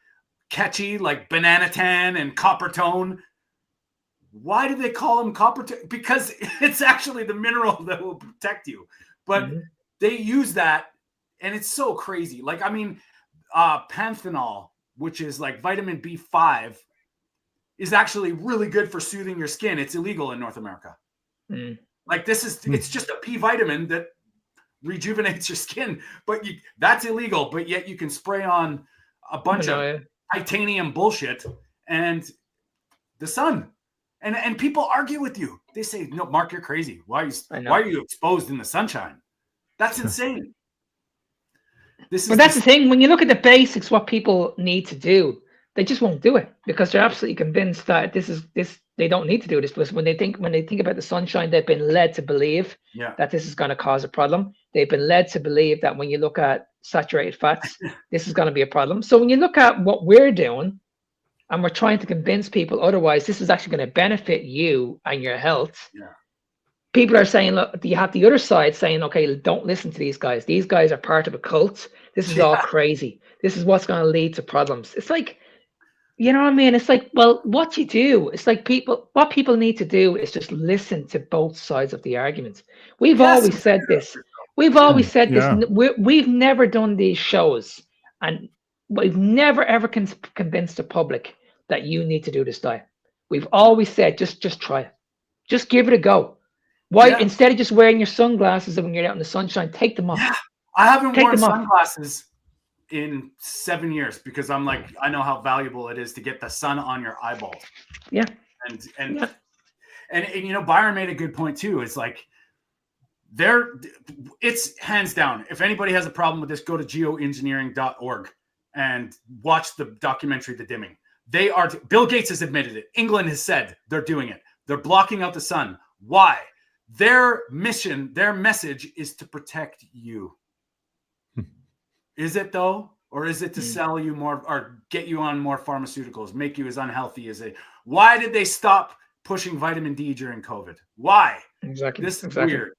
catchy, like banana tan and copper tone. Why do they call them copper tone? Because it's actually the mineral that will protect you. But they use that, and it's so crazy. Like, I mean, panthenol, which is like vitamin B5, is actually really good for soothing your skin. It's illegal in North America. Like it's just a P vitamin that rejuvenates your skin, but that's illegal. But yet you can spray on a bunch of titanium bullshit and the sun. And people argue with you. They say, "No, Mark, you're crazy. Why are you exposed in the sunshine?" That's insane. That's the thing. When you look at the basics, what people need to do, they just won't do it because they're absolutely convinced that they don't need to do this. Because when they think about the sunshine, they've been led to believe that this is going to cause a problem. They've been led to believe that when you look at saturated fats, this is going to be a problem. So when you look at what we're doing, and we're trying to convince people otherwise, this is actually going to benefit you and your health. Yeah. People are saying, look, you have the other side saying, okay, don't listen to these guys. These guys are part of a cult. This is all crazy. This is what's going to lead to problems. It's like, you know what I mean? It's like, well, what you do, it's like what people need to do is just listen to both sides of the argument. We've always said this. We've always said this. Yeah. We've never done these shows, and we've never ever convinced the public that you need to do this diet. We've always said just try it, just give it a go. Why instead of just wearing your sunglasses when you're out in the sunshine, take them off. Yeah, I haven't worn sunglasses in 7 years because I'm like, I know how valuable it is to get the sun on your eyeballs. Yeah, and you know, Byron made a good point too. It's like it's hands down. If anybody has a problem with this, go to geoengineering.org and watch the documentary, The Dimming. Bill Gates has admitted it. England has said they're doing it. They're blocking out the sun. Why? Their mission, their message is to protect you. Is it though? Or is it to sell you more or get you on more pharmaceuticals, make you as unhealthy as they? Why did they stop pushing vitamin D during COVID? Why? Exactly. This is weird.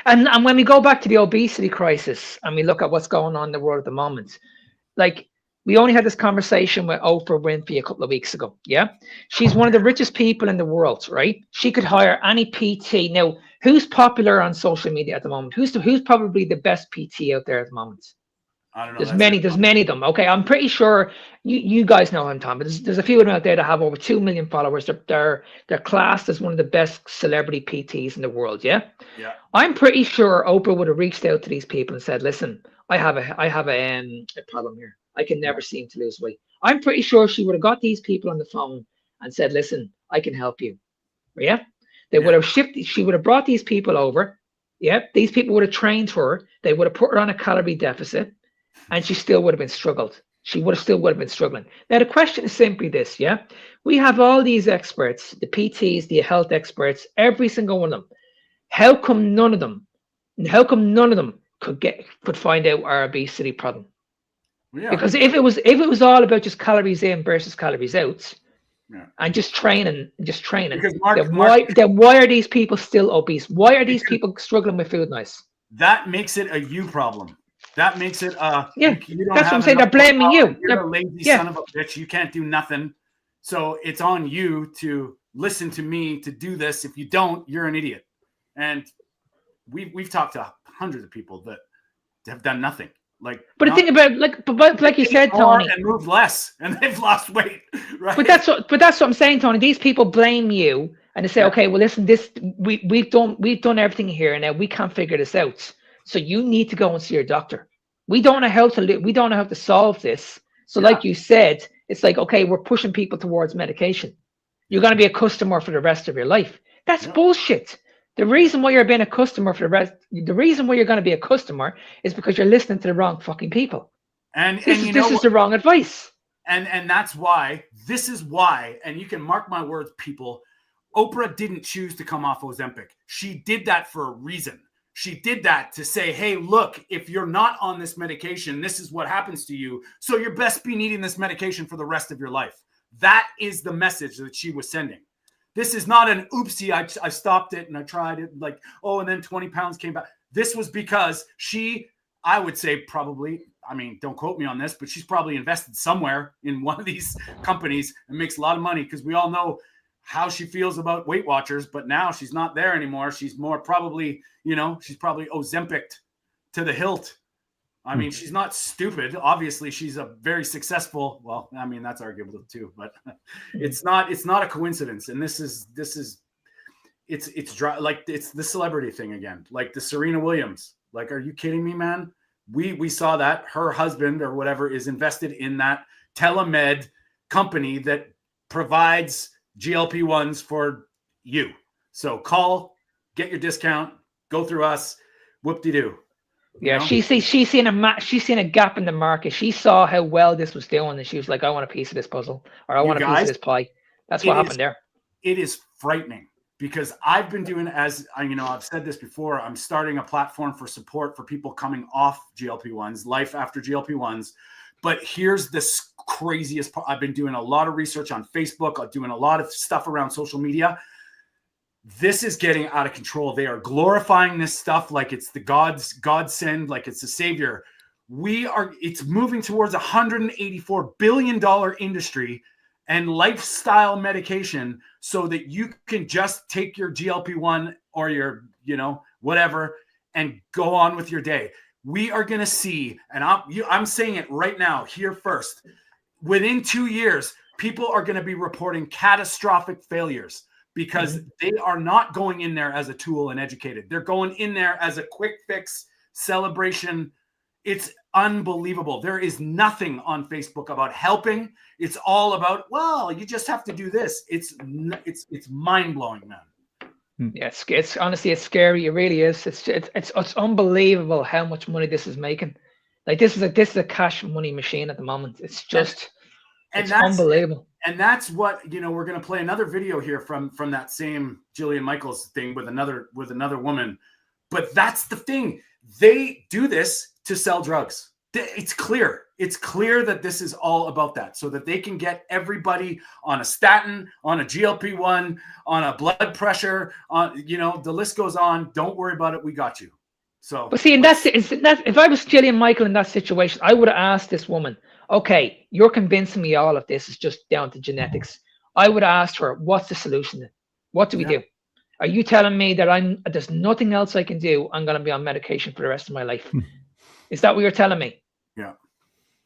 And when we go back to the obesity crisis and we look at what's going on in the world at the moment, like we only had this conversation with Oprah Winfrey a couple of weeks ago. Yeah. She's one of the richest people in the world, right? She could hire any PT. Now, who's popular on social media at the moment? Who's probably the best PT out there at the moment? I don't know. There's many of them. Okay. I'm pretty sure you guys know him, Tom, but there's a few of them out there that have over 2 million followers. They're classed as one of the best celebrity PTs in the world. Yeah. Yeah. I'm pretty sure Oprah would have reached out to these people and said, listen, I have a problem here. I can never seem to lose weight. I'm pretty sure she would have got these people on the phone and said, listen, I can help you. Yeah. They would have shifted. She would have brought these people over. Yeah. These people would have trained her. They would have put her on a calorie deficit and she still would have been struggled. She would have still would have been struggling. Now, the question is simply this. Yeah. We have all these experts, the PTs, the health experts, every single one of them. How come none of them could find out our obesity problem? Yeah. Because if it was all about just calories in versus calories out, and just training, then why are these people still obese? Why are these people struggling with food nice? That makes it a you problem. That makes it you don't that's what I'm saying. They're blaming you. You're a lazy son of a bitch. You can't do nothing. So it's on you to listen to me to do this. If you don't, you're an idiot. And we've talked to hundreds of people that have done nothing. But the thing about like you said, Tony, and move less, and they've lost weight, right? But that's what I'm saying, Tony. These people blame you, and they say, okay, well, listen, we've done everything here, and now we can't figure this out. So you need to go and see your doctor. We don't know how to solve this. So, like you said, it's like, okay, we're pushing people towards medication. You're going to be a customer for the rest of your life. That's bullshit. The reason why you're being a customer the reason why you're going to be a customer is because you're listening to the wrong fucking people. And this is the wrong advice. And that's why, and you can mark my words, people, Oprah didn't choose to come off Ozempic. She did that for a reason. She did that to say, hey, look, if you're not on this medication, this is what happens to you. So you're best be needing this medication for the rest of your life. That is the message that she was sending. This is not an oopsie. I stopped it and I tried it and then 20 pounds came back. This was because I would say probably, don't quote me on this, but she's probably invested somewhere in one of these companies and makes a lot of money because we all know how she feels about Weight Watchers, but now she's not there anymore. She's more probably, she's probably Ozempic to the hilt. She's not stupid. Obviously, she's a very successful. Well, that's arguable too, but it's not a coincidence. And it's the celebrity thing again, like the Serena Williams. Like, are you kidding me, man? We saw that her husband or whatever is invested in that telemed company that provides GLP-1s for you. So get your discount, go through us, whoop-de-doo. Yeah, she's seen a gap in the market. She saw how well this was doing, and she was like, "I want a piece of this puzzle, or I want a piece of this pie." That's what happened there. It is frightening because I've been doing, as I've said this before. I'm starting a platform for support for people coming off GLP-1s, life after GLP-1s. But here's this craziest part. I've been doing a lot of research on Facebook. I'm doing a lot of stuff around social media. This is getting out of control. They are glorifying this stuff like it's the godsend, like it's the savior. It's moving towards $184 billion industry and lifestyle medication so that you can just take your GLP-1 or your, whatever, and go on with your day. We are going to see, and I'm saying it right now here first, within 2 years, people are going to be reporting catastrophic failures because they are not going in there as a tool and educated. They're going in there as a quick fix celebration. It's unbelievable. There is nothing on Facebook about helping. It's all about, well, you just have to do this. It's mind-blowing, man. Yeah, it's honestly, it's scary. It really is. It's unbelievable how much money this is making. Like this is a cash money machine at the moment. It's just it's unbelievable. And that's what, we're going to play another video here from that same Jillian Michaels thing with another woman. But that's the thing. They do this to sell drugs. It's clear. It's clear that this is all about that, so that they can get everybody on a statin, on a GLP-1, on a blood pressure, on, the list goes on. Don't worry about it. We got you. So, but see, if I was Jillian Michael in that situation, I would have asked this woman, okay, you're convincing me all of this is just down to genetics. I would have asked her, what's the solution then? What do we do? Are you telling me that there's nothing else I can do? I'm going to be on medication for the rest of my life. Is that what you're telling me? Yeah.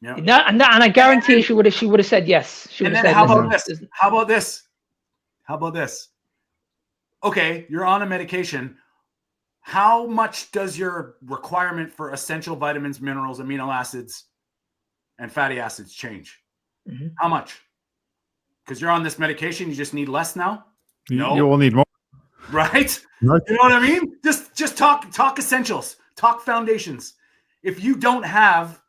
Yeah. And I guarantee she would have said yes. She would have said, how about this? How about this? How about this? Okay, you're on a medication. How much does your requirement for essential vitamins, minerals, amino acids, and fatty acids change? How much? Because you're on this medication, you just need less now? No. You will need more. Right? You know what I mean? Just talk essentials, talk foundations. If you don't have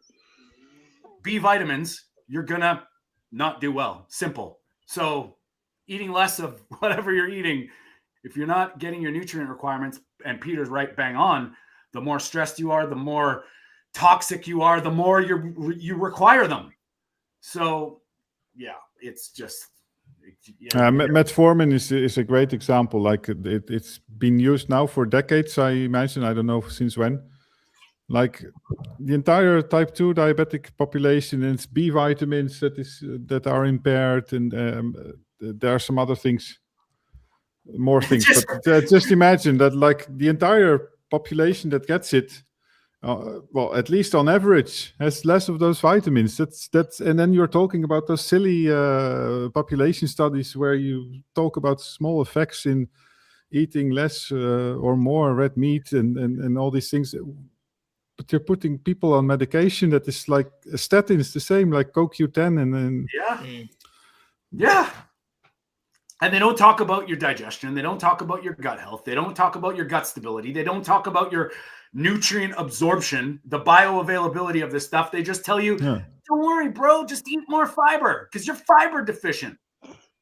B vitamins, you're gonna not do well. Simple. So eating less of whatever you're eating, if you're not getting your nutrient requirements, and Peter's right bang on, the more stressed you are, the more toxic you are, the more you require them. So yeah, it's just metformin is a great example. Like it's been used now for decades, I imagine. I don't know since when. Like the entire type 2 diabetic population, and it's B vitamins that are impaired, and there are some other things, more things. But just imagine that, like the entire population that gets it, well, at least on average, has less of those vitamins. That's, and then you're talking about those silly population studies where you talk about small effects in eating less or more red meat and all these things. But you're putting people on medication that is like a statin is the same, like CoQ10 and yeah. And they don't talk about your digestion. They don't talk about your gut health. They don't talk about your gut stability. They don't talk about your nutrient absorption, the bioavailability of this stuff. They just tell you, don't worry, bro, just eat more fiber because you're fiber deficient.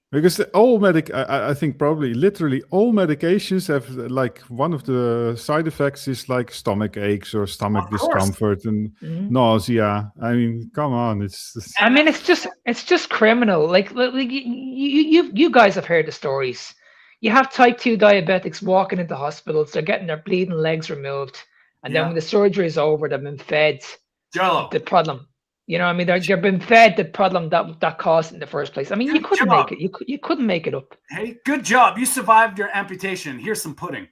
Because I think probably literally all medications have, like, one of the side effects is like stomach aches or stomach discomfort and nausea. I mean, come on, it's just criminal. Like you guys have heard the stories. You have type 2 diabetics walking into hospitals. They're getting their bleeding legs removed, and then when the surgery is over, they've been fed the problem. You know what I mean? They've been fed the problem that caused it in the first place. I mean, you couldn't make it. You couldn't make it up. Hey, good job. You survived your amputation. Here's some pudding.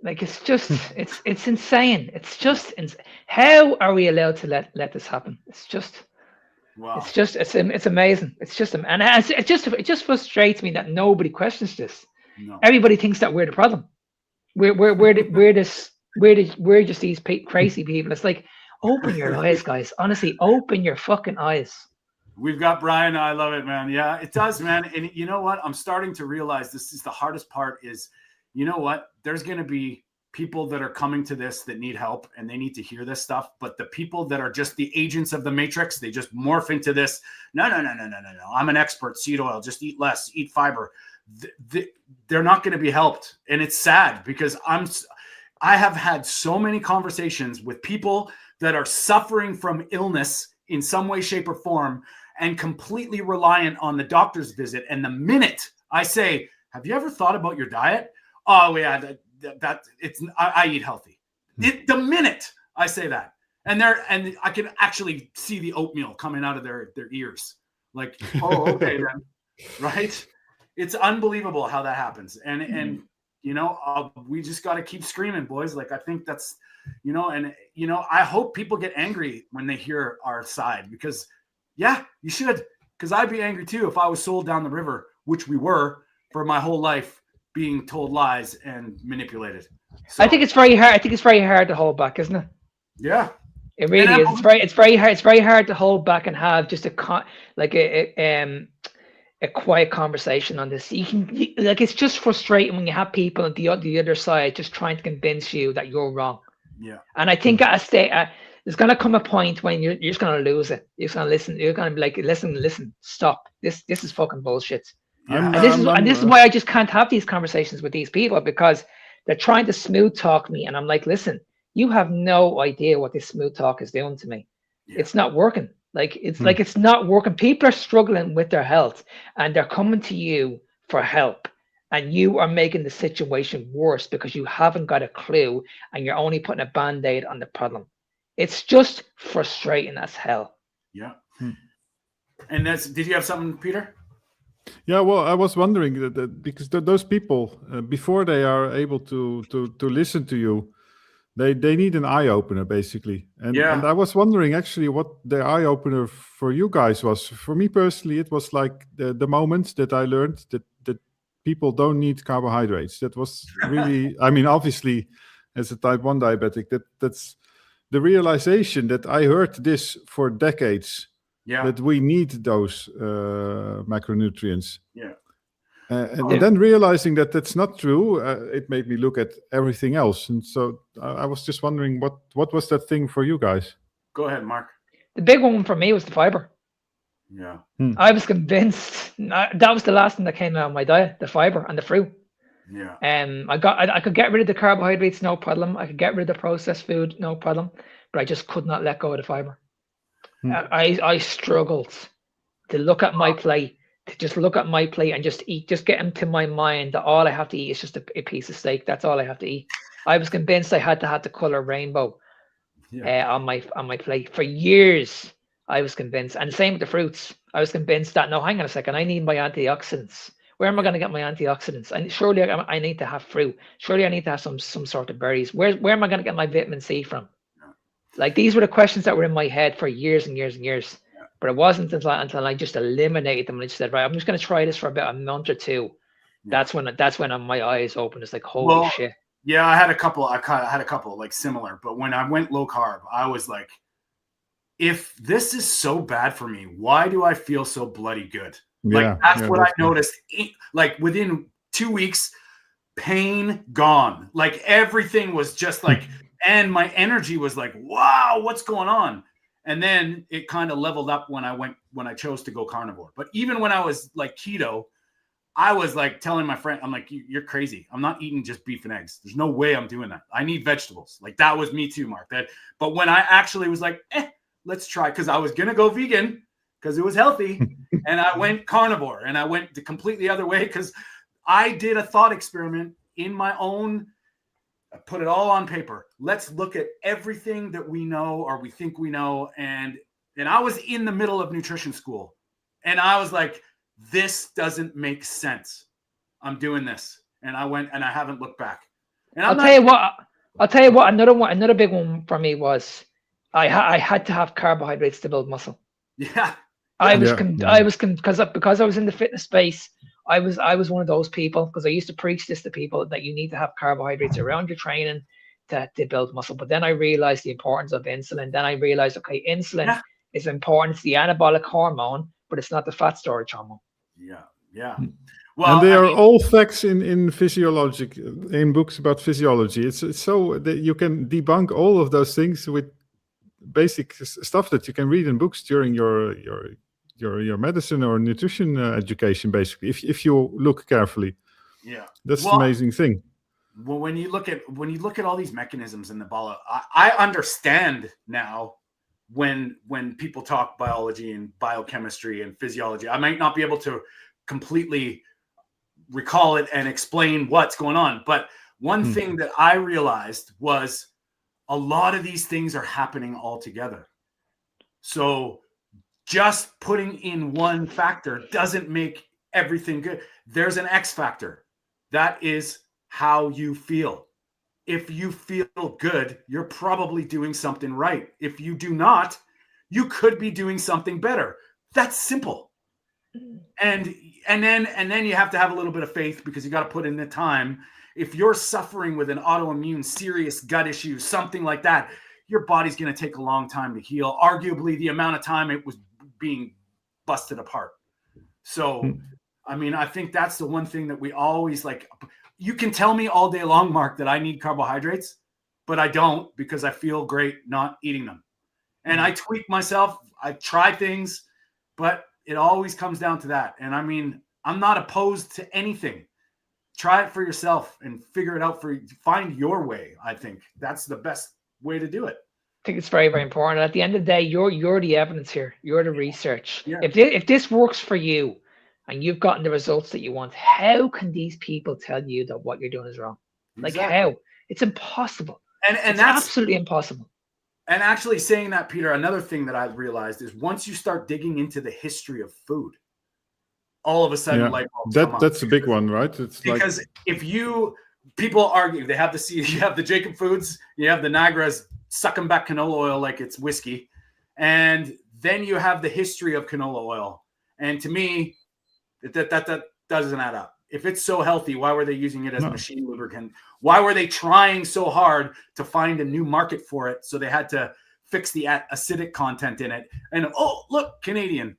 Like, it's just, it's insane. It's just, how are we allowed to let this happen? It's just, wow. It's amazing. It's just, and it just frustrates me that nobody questions this. No. Everybody thinks that we're the problem. We're just these crazy people. It's like, open your eyes, guys. Honestly, open your fucking eyes. We've got Brian. I love it, man. Yeah, it does, man. And you know what? I'm starting to realize this is the hardest part is, you know what? There's going to be people that are coming to this that need help and they need to hear this stuff. But the people that are just the agents of the matrix, they just morph into this. No. I'm an expert. Seed oil. Just eat less. Eat fiber. They're not going to be helped. And it's sad because I have had so many conversations with people that are suffering from illness in some way, shape, or form and completely reliant on the doctor's visit. And the minute I say, have you ever thought about your diet? Oh, yeah, I eat healthy. The minute I say that, and I can actually see the oatmeal coming out of their ears. Like, oh, okay, then, right? It's unbelievable how that happens. And we just got to keep screaming, boys. Like, I think that's, and, I hope people get angry when they hear our side, because yeah, you should, because I'd be angry too if I was sold down the river, which we were for my whole life, being told lies and manipulated. So, I think it's very hard. I think it's very hard to hold back, isn't it? Yeah. It really is. It's very hard. It's very hard to hold back and have just a quiet conversation on this. It's just frustrating when you have people on the other side just trying to convince you that you're wrong. Yeah. And I think at a state, there's gonna come a point when you're just gonna lose it. You're just gonna listen. You're gonna be like, listen, stop. This is fucking bullshit. Yeah. And this is why I just can't have these conversations with these people, because they're trying to smooth talk me, and I'm like, listen, you have no idea what this smooth talk is doing to me. Yeah. It's not working. It's not working. People are struggling with their health, and they're coming to you for help, and you are making the situation worse because you haven't got a clue, and you're only putting a band-aid on the problem. It's just frustrating as hell. Yeah. And did you have something, Peter? Yeah, well, I was wondering that because those people, before they are able to listen to you, they need an eye opener, basically. And I was wondering actually what the eye opener for you guys was. For me personally, it was like the moment that I learned that people don't need carbohydrates. That was really, I mean, obviously, as a type 1 diabetic, that's the realization that I heard this for decades. Yeah. That we need those macronutrients. Yeah. And then realizing that that's not true, it made me look at everything else. And so I was just wondering, what was that thing for you guys? Go ahead, Mark. The big one for me was the fiber. Yeah. I was convinced that was the last thing that came out of my diet, the fiber and the fruit. Yeah. I could get rid of the carbohydrates, no problem. I could get rid of the processed food, no problem. But I just could not let go of the fiber. I struggled to look at my plate, and just eat, just get into my mind that all I have to eat is just a piece of steak. That's all I have to eat. I was convinced I had to have the color rainbow on my plate for years. I was convinced, and same with the fruits. I was convinced that no, hang on a second, I need my antioxidants. Where am I going to get my antioxidants? And surely I need to have fruit. Surely I need to have some sort of berries. Where am I going to get my vitamin C from? Like, these were the questions that were in my head for years and years and years. But it wasn't until I just eliminated them and I just said, right, I'm just going to try this for about a month or two. Yeah. That's when my eyes opened. It's like, holy shit. Yeah, I had a couple like similar. But when I went low carb, I was like, if this is so bad for me, why do I feel so bloody good? Like, that's what I noticed. Like, within 2 weeks, pain gone. Like, everything was just like, and my energy was like, wow, what's going on? And then it kind of leveled up when I chose to go carnivore. But even when I was like keto, I was like telling my friend, I'm like, you're crazy. I'm not eating just beef and eggs. There's no way I'm doing that. I need vegetables. Like, that was me too, Mark. But when I actually was like, let's try, because I was going to go vegan because it was healthy. And I went carnivore, and I went the completely other way because I did a thought experiment in my own. I put it all on paper. Let's look at everything that we know or we think we know. And I was in the middle of nutrition school, and I was like, this doesn't make sense. I'm doing this. And I went, and I haven't looked back. And I'll tell you what, another big one for me was I had to have carbohydrates to build muscle. Yeah. Because I was in the fitness space. I was one of those people, because I used to preach this to people, that you need to have carbohydrates around your training to build muscle. But then I realized the importance of insulin. Then I realized, okay, insulin is important. It's the anabolic hormone, but it's not the fat storage hormone. Yeah. Well, and they are all facts in physiologic, in books about physiology. It's so that you can debunk all of those things with basic stuff that you can read in books during your medicine or nutrition education, basically, if you look carefully. Yeah, that's the amazing thing. Well, when you look at all these mechanisms in the bala, I understand now when people talk biology and biochemistry and physiology. I might not be able to completely recall it and explain what's going on, but one thing that I realized was a lot of these things are happening all together. So just putting in one factor doesn't make everything good. There's an X factor. That is how you feel. If you feel good, you're probably doing something right. If you do not, you could be doing something better. That's simple. And then you have to have a little bit of faith, because you got to put in the time. If you're suffering with an autoimmune, serious gut issue, something like that, your body's going to take a long time to heal. Arguably the amount of time it was being busted apart. So, I mean, I think that's the one thing that we always like. You can tell me all day long, Mark, that I need carbohydrates, but I don't, because I feel great not eating them. And I tweak myself. I try things, but it always comes down to that. And I mean, I'm not opposed to anything. Try it for yourself and figure it out find your way. I think that's the best way to do it. I think it's very, very important. At the end of the day, you're the evidence here. You're the research. Yeah. If this works for you and you've gotten the results that you want, how can these people tell you that what you're doing is wrong? Like, how? It's impossible. And it's that's absolutely impossible. And actually saying that, Peter, another thing that I realized is once you start digging into the history of food, all of a sudden light bulbs come up. That's a big one, right? It's because if people argue, they have you have the Jacob Foods, you have the Niagara's sucking back canola oil like it's whiskey, and then you have the history of canola oil. And to me, that doesn't add up. If it's so healthy, why were they using it as a machine lubricant? Why were they trying so hard to find a new market for it? So they had to fix the acidic content in it. And look, Canadian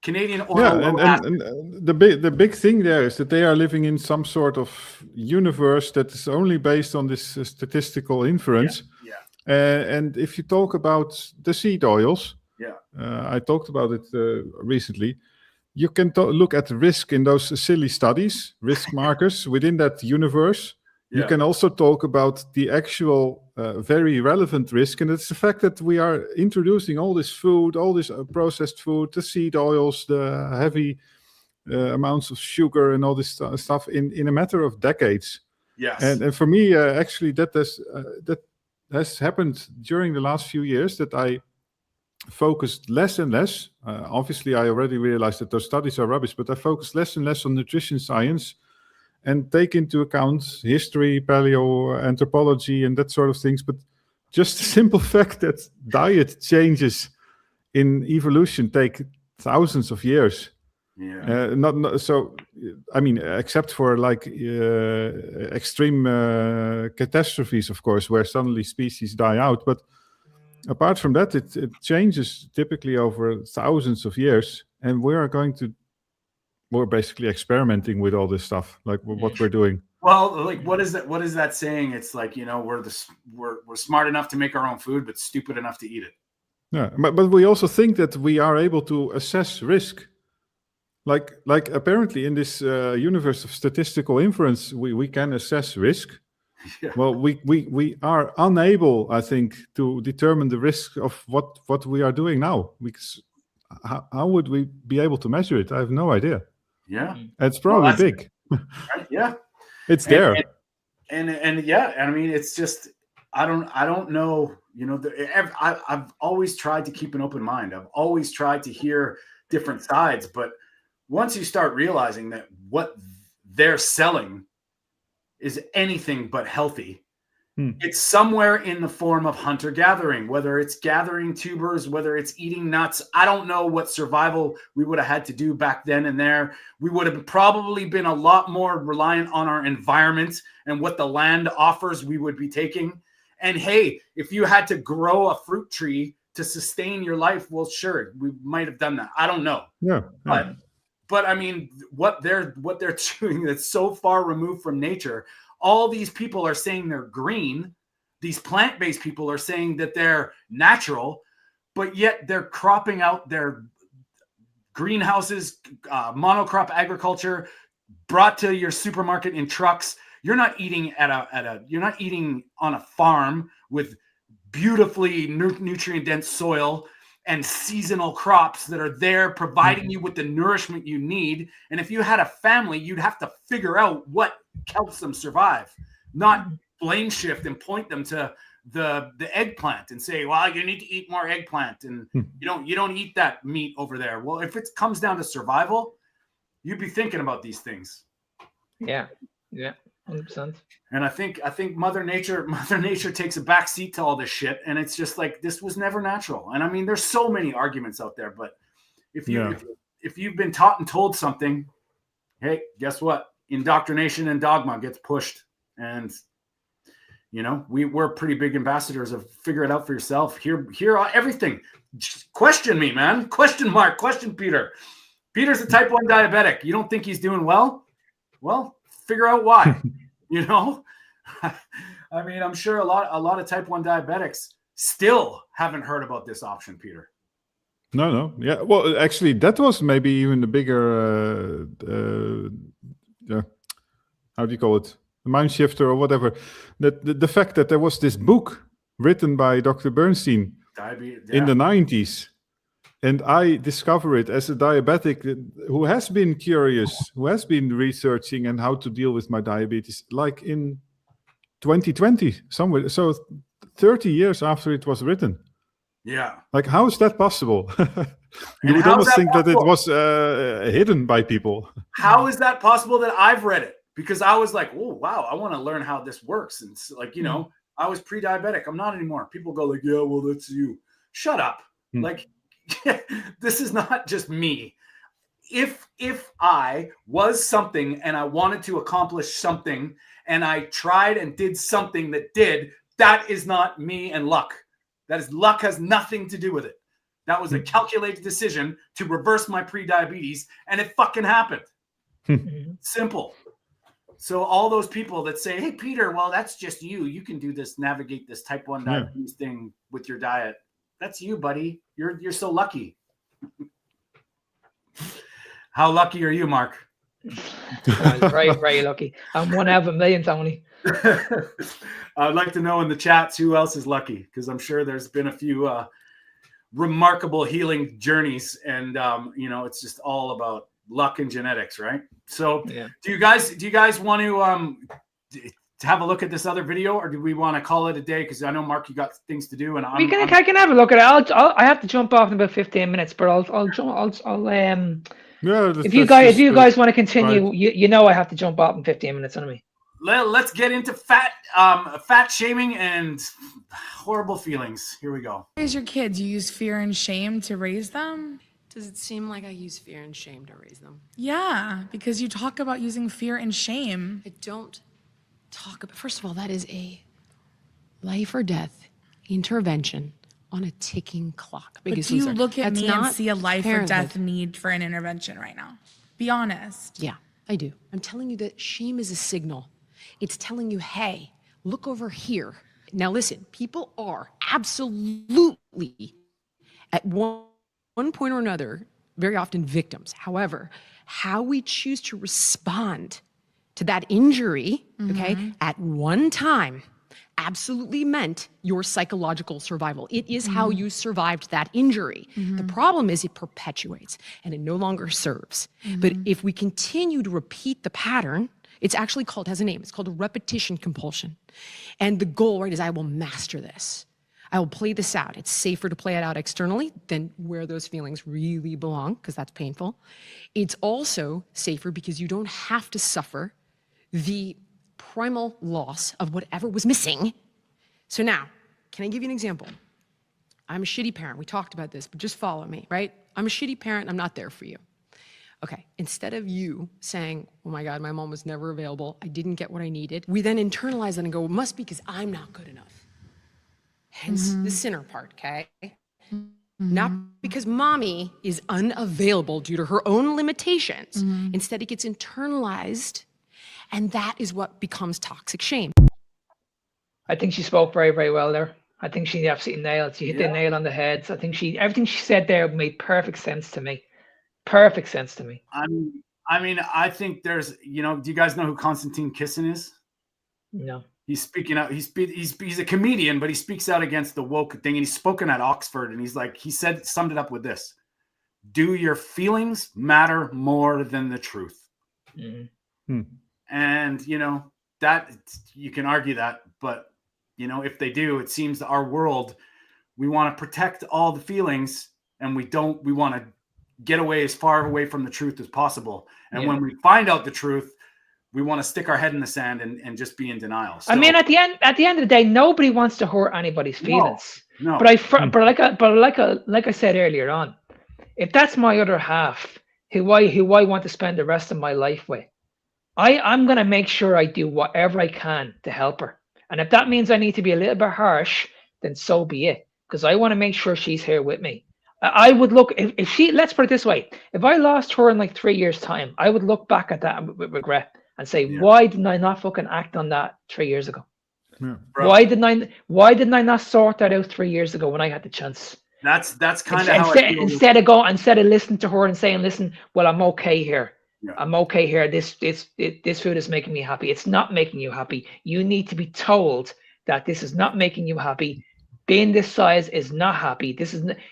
oil. Yeah, and the big thing there is that they are living in some sort of universe that is only based on this statistical inference. Yeah. And if you talk about the seed oils, I talked about it recently. You can look at risk in those silly studies, risk markers within that universe. You can also talk about the actual very relevant risk, and it's the fact that we are introducing all this food, all this processed food, the seed oils, the heavy amounts of sugar and all this stuff in a matter of decades. Yes. And for me, actually, that has happened during the last few years, that I focused less and less. Obviously, I already realized that those studies are rubbish, but I focused less and less on nutrition science and take into account history, paleo, anthropology, and that sort of things. But just the simple fact that diet changes in evolution take thousands of years. Yeah. So, I mean, except for like extreme catastrophes, of course, where suddenly species die out. But apart from that, it changes typically over thousands of years, and we're basically experimenting with all this stuff, like what we're doing. Well, like what is that saying? It's like, we're smart enough to make our own food, but stupid enough to eat it. Yeah, but we also think that we are able to assess risk. Like apparently in this universe of statistical inference, we can assess risk. Yeah. Well, we are unable, I think, to determine the risk of what we are doing now. Because how would we be able to measure it? I have no idea. Yeah, it's probably big. Right? Yeah, it's there. And yeah, I mean, it's just I don't know. I've always tried to keep an open mind. I've always tried to hear different sides, but once you start realizing that what they're selling is anything but healthy, it's somewhere in the form of hunter-gathering, whether it's gathering tubers, whether it's eating nuts. I don't know what survival we would have had to do back then and there. We would have probably been a lot more reliant on our environment and what the land offers we would be taking. And hey, if you had to grow a fruit tree to sustain your life, well, sure, we might have done that. I don't know. Yeah. But I mean, what they're doing that's so far removed from nature. All these people are saying they're green. These plant-based people are saying that they're natural, but yet they're cropping out their greenhouses, monocrop agriculture, brought to your supermarket in trucks. You're not eating you're not eating on a farm with beautifully nutrient-dense soil and seasonal crops that are there providing you with the nourishment you need. And if you had a family, you'd have to figure out what helps them survive, not blame shift and point them to the eggplant and say, well, you need to eat more eggplant and you don't eat that meat over there. Well, if it comes down to survival, you'd be thinking about these things. Yeah. 100%. And I think Mother Nature takes a back seat to all this shit, and it's just like this was never natural. And I mean, there's so many arguments out there, but if you've been taught and told something, hey, guess what? Indoctrination and dogma gets pushed, and we're pretty big ambassadors of figure it out for yourself. Here, everything. Just question me, man. Question Peter. Peter's a type 1 diabetic. You don't think he's doing well? Well, figure out why. I mean, I'm sure a lot of type 1 diabetics still haven't heard about this option, Peter. No. Yeah. Well, actually, that was maybe even the bigger, how do you call it? The mind shifter or whatever. The fact that there was this book written by Dr. Bernstein in the 90s. And I discover it as a diabetic who has been curious, who has been researching and how to deal with my diabetes, like in 2020, somewhere. So 30 years after it was written. Yeah. Like, how is that possible? You would almost think that it was hidden by people. How is that possible that I've read it? Because I was like, oh, wow, I want to learn how this works. And it's like, I was pre-diabetic. I'm not anymore. People go like, yeah, well, that's you. Shut up. Like, this is not just me. If I was something and I wanted to accomplish something and I tried and did something that is not me and luck. Luck has nothing to do with it. That was a calculated decision to reverse my pre-diabetes, and it fucking happened. Simple. So all those people that say, hey, Peter, well, that's just you. You can do this, navigate this type 1 diabetes thing with your diet. That's you, buddy. You're so lucky. How lucky are you, Mark? Very, very lucky. I'm one out of a million, Tony. I'd like to know in the chats who else is lucky, because I'm sure there's been a few remarkable healing journeys, and it's just all about luck and genetics, right? So, do you guys want to have a look at this other video, or do we want to call it a day? Because I know, Mark, you got things to do, and I can have a look at it. I have to jump off in about 15 minutes, but I'll if you guys want to continue, right. I have to jump off in 15 minutes anyway. Let's get into fat shaming and horrible feelings. Here we go. Raise your kids. You use fear and shame to raise them? Does it seem like I use fear and shame to raise them? Yeah, because you talk about using fear and shame. I don't talk about. First of all, that is a life or death intervention on a ticking clock. But do you look at me and see a life or death need for an intervention right now? Be honest. Yeah, I do. I'm telling you that shame is a signal. It's telling you, hey, look over here. Now listen, people are absolutely at one point or another, very often victims. However, how we choose to respond to that injury, okay, at one time absolutely meant your psychological survival. It is how you survived that injury. The problem is it perpetuates and it no longer serves. But if we continue to repeat the pattern, it's actually has a name. It's called a repetition compulsion. And the goal, right, is I will master this. I will play this out. It's safer to play it out externally than where those feelings really belong, because that's painful. It's also safer because you don't have to suffer the primal loss of whatever was missing. So now, can I give you an example? I'm a shitty parent. We talked about this, but just follow me, right? I'm a shitty parent. I'm not there for you. Okay, instead of you saying, oh my God, my mom was never available, I didn't get what I needed, we then internalize that and go, it must be because I'm not good enough. Hence the sinner part, okay? Not because mommy is unavailable due to her own limitations. Instead, it gets internalized, and that is what becomes toxic shame. I think she spoke very, very well there. I think she absolutely nailed. She hit the nail on the head. So I think everything she said there made perfect sense to me. Perfect sense to me. I mean, I think there's, do you guys know who Konstantin Kisin is? No. He's speaking out. He's a comedian, but he speaks out against the woke thing. And he's spoken at Oxford, and he summed it up with this: do your feelings matter more than the truth? And that you can argue that, but if they do, it seems that our world, we want to protect all the feelings, and we want to get away as far away from the truth as possible. And when we find out the truth, we want to stick our head in the sand and just be in denial. So, I mean, at the end of the day, nobody wants to hurt anybody's feelings. No. But like I said earlier on, if that's my other half, who I want to spend the rest of my life with, I'm gonna make sure I do whatever I can to help her. And if that means I need to be a little bit harsh, then so be it. Because I want to make sure she's here with me. I would look, if she, let's put it this way, if I lost her in like 3 years' time, I would look back at that with regret and say, why didn't I not fucking act on that 3 years ago? Yeah. Why didn't I not sort that out 3 years ago when I had the chance? That's kind of how I feel. Instead of listening to her and saying, listen, well, I'm okay here. Yeah. I'm okay here. This food is making me happy. It's not making you happy. You need to be told that this is not making you happy. Being this size is not happy.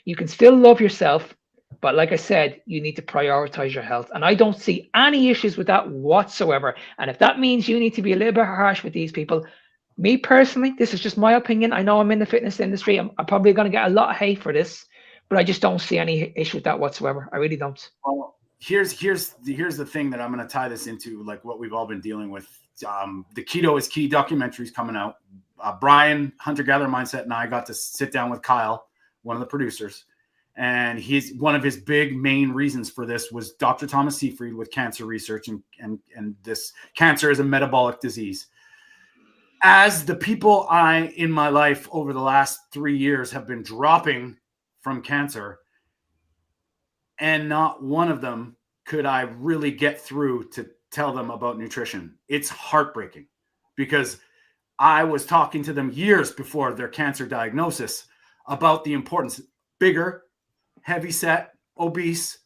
You can still love yourself, but like I said, you need to prioritize your health. And I don't see any issues with that whatsoever. And if that means you need to be a little bit harsh with these people, me personally, this is just my opinion. I know I'm in the fitness industry. I'm probably going to get a lot of hate for this, but I just don't see any issue with that whatsoever. I really don't. Well, here's the thing that I'm going to tie this into, like what we've all been dealing with. The Keto is Key documentary's coming out. Brian, Hunter Gatherer Mindset, and I got to sit down with Kyle, one of the producers, and one of his big main reasons for this was Dr. Thomas Seyfried with cancer research, and this cancer is a metabolic disease. As the people in my life over the last 3 years have been dropping from cancer, and not one of them could I really get through to tell them about nutrition. It's heartbreaking because I was talking to them years before their cancer diagnosis about the importance, bigger, heavy set, obese.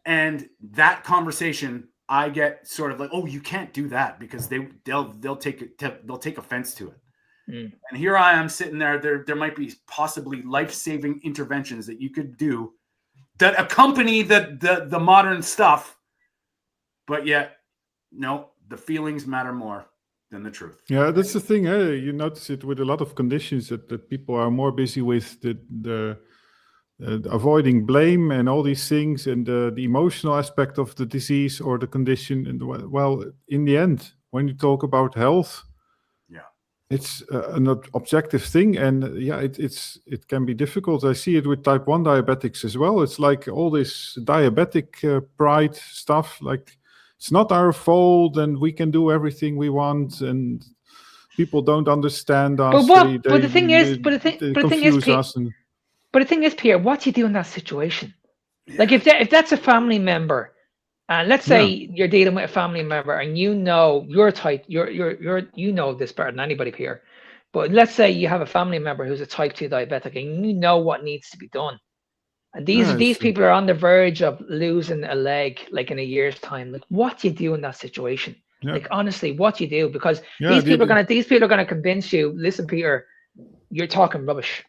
And that conversation, I get sort of like, oh, you can't do that because they'll take offense to it. Mm. And here I am sitting there. There might be possibly life-saving interventions that you could do that accompany the modern stuff, but yet, no, the feelings matter more than the truth. Yeah, that's the thing. You notice it with a lot of conditions that people are more busy with the avoiding blame and all these things, and the emotional aspect of the disease or the condition. And well, in the end, when you talk about health, it's an objective thing, and it can be difficult. I see it with type 1 diabetics as well. It's like all this diabetic pride stuff, like it's not our fault and we can do everything we want, and people don't understand us. But the thing is, Pierre, what do you do in that situation? Yeah. Like if that's a family member, and let's say you're dealing with a family member, and you know you're type, you know this better than anybody, Pierre. But let's say you have a family member who's a type 2 diabetic, and you know what needs to be done. And these people are on the verge of losing a leg, like in a year's time. Like, what do you do in that situation? Yeah. Like, honestly, what do you do? Because these people are gonna convince you. Listen, Peter, you're talking rubbish.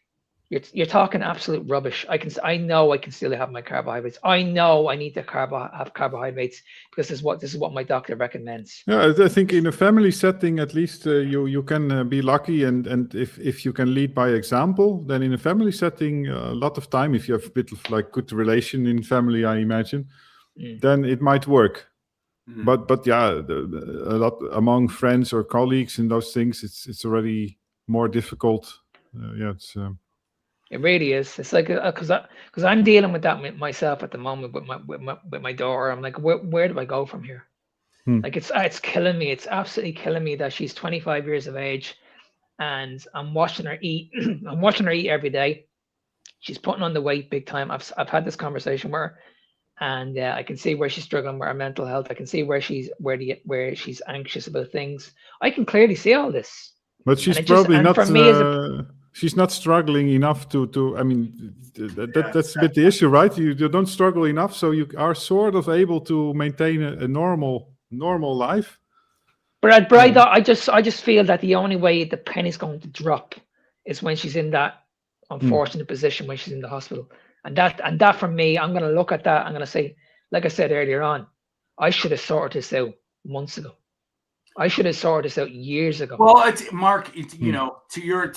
You're talking absolute rubbish. I know I can still have my carbohydrates. I know I need to have carbohydrates because this is what my doctor recommends. Yeah, I think in a family setting, at least you can be lucky, and if you can lead by example, then in a family setting, a lot of time, if you have a bit of like good relation in family, I imagine, then it might work. But yeah, a lot among friends or colleagues and those things, it's already more difficult. It really is. It's like because I'm dealing with that myself at the moment with my daughter. I'm like, where do I go from here? Like it's killing me. It's absolutely killing me that she's 25 years of age, and I'm watching her eat. I'm watching her eat every day. She's putting on the weight big time. I've had this conversation with her, and I can see where she's struggling with her mental health. I can see where she's anxious about things. I can clearly see all this. But she's probably not. She's not struggling enough to. I mean, that's a bit the issue, right? You don't struggle enough, so you are sort of able to maintain a normal life. But I just feel that the only way the penny's going to drop is when she's in that unfortunate position when she's in the hospital, and that for me, I'm going to look at that. I'm going to say, like I said earlier on, I should have sorted this out months ago. I should have sorted this out years ago. Well, Mark, you know, to your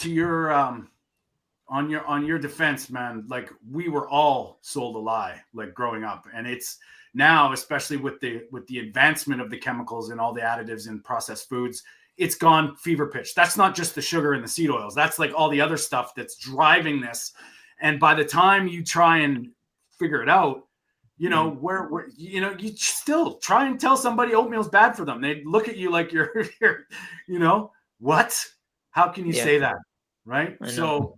on your defense, man, like we were all sold a lie, like growing up, and it's now, especially with the advancement of the chemicals and all the additives in processed foods, it's gone fever pitch. That's not just the sugar and the seed oils. That's like all the other stuff that's driving this. And by the time you try and figure it out, you know, you still try and tell somebody oatmeal's bad for them. They look at you like you're you know, what? How can you say that? Right. I know. So,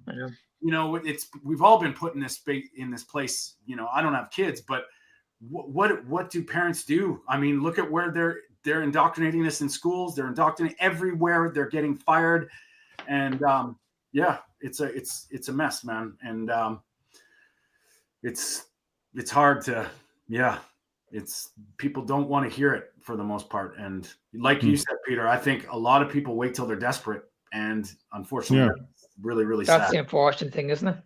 you know, we've all been put in this place. You know, I don't have kids, but what do parents do? I mean, look at where they're indoctrinating this in schools. They're indoctrinating everywhere. They're getting fired. And it's a mess, man. And it's hard to, people don't want to hear it for the most part. And like you said, Peter, I think a lot of people wait till they're desperate. And unfortunately, that's really, really sad. That's the unfortunate thing, isn't it?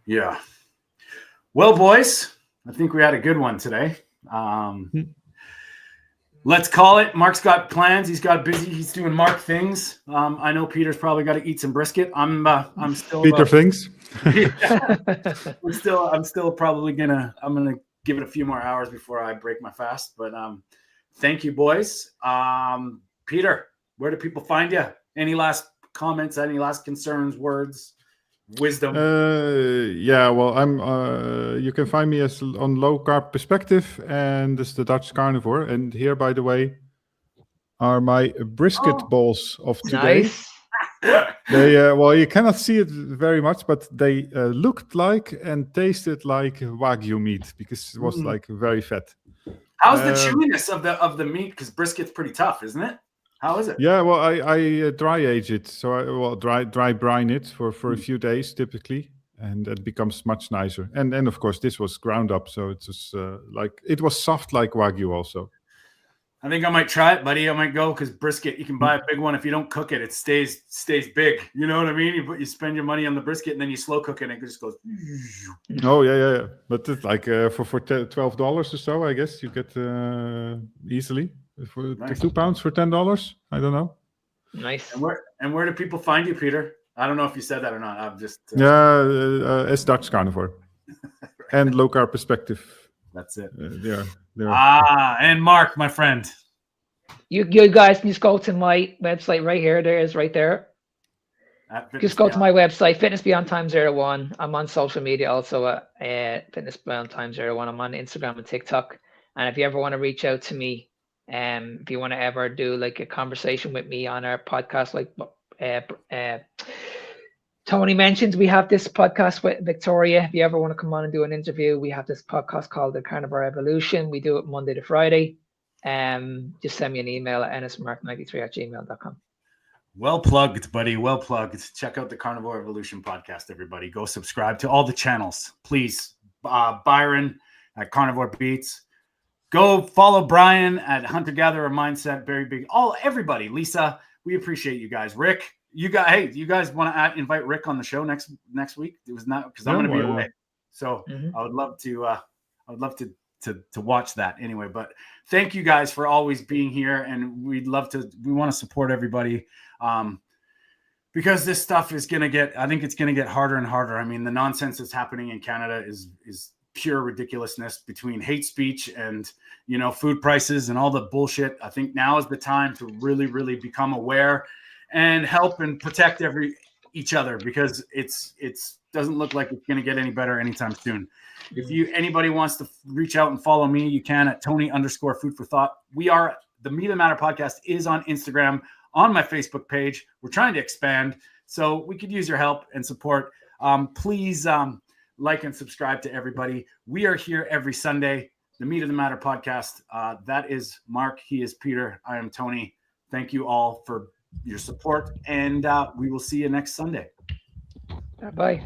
Yeah. Well, boys, I think we had a good one today. Let's call it. Mark's got plans. He's got busy. He's doing Mark things. I know Peter's probably got to eat some brisket. I'm still Peter things. I'm still probably gonna give it a few more hours before I break my fast. But thank you, boys. Peter, where do people find you? Any last comments? Any last concerns? Words? Wisdom? Well, I'm. You can find me on Low Carb Perspective, and this is the Dutch Carnivore. And here, by the way, are my brisket balls of today. Nice. They you cannot see it very much, but they looked like and tasted like Wagyu meat because it was like very fat. How's the chewiness of the meat? Because brisket's pretty tough, isn't it? How is it? Yeah, well, I dry age it, so I dry brine it for a few days typically, and it becomes much nicer. And of course, this was ground up, so it's just it was soft like Wagyu also. I think I might try it, buddy. I might go because brisket, you can buy a big one. If you don't cook it, it stays big. You know what I mean? You spend your money on the brisket and then you slow cook it and it just goes. Oh yeah. But it's like for $12 or so, I guess you get easily. For Nice. 2 pounds for $10, I don't know. Nice. And where do people find you, Peter? I don't know if you said that or not. I'm just it's Dutch Carnivore and Low Carb Perspective. That's it. They're and Mark, my friend. You guys can just go to my website right here. There is right there. Just go to my website, Fitness Beyond Time 01. I'm on social media also at Fitness Beyond Time 01. I'm on Instagram and TikTok. And if you ever want to reach out to me, if you want to ever do like a conversation with me on our podcast, like Tony mentioned, we have this podcast with Victoria. If you ever want to come on and do an interview, we have this podcast called The Carnivore Evolution. We do it Monday to Friday. Just send me an email at nsmark93@gmail.com. Well plugged, buddy. Well plugged. Check out the Carnivore Evolution podcast, everybody. Go subscribe to all the channels, please. Byron at Carnivore Beats. Go follow Brian at Hunter Gatherer Mindset. Very big. Everybody. Lisa, we appreciate you guys. Rick, you guys want to invite Rick on the show next week? It was not because I'm going to be away. So I would love to watch that anyway. But thank you guys for always being here, and we want to support everybody. Because this stuff is going to get harder and harder. I mean, the nonsense that's happening in Canada is pure ridiculousness between hate speech and, food prices and all the bullshit. I think now is the time to really, really become aware and help and protect each other, because it's doesn't look like it's going to get any better anytime soon. If anybody wants to reach out and follow me, you can at Tony_Food for Thought. The Meat of the Matter podcast is on Instagram, on my Facebook page. We're trying to expand, so we could use your help and support. Please like and subscribe to everybody. We are here every Sunday. The Meat of the Matter podcast. That is Mark. He is Peter. I am Tony. Thank you all for your support, and we will see you next Sunday. Bye.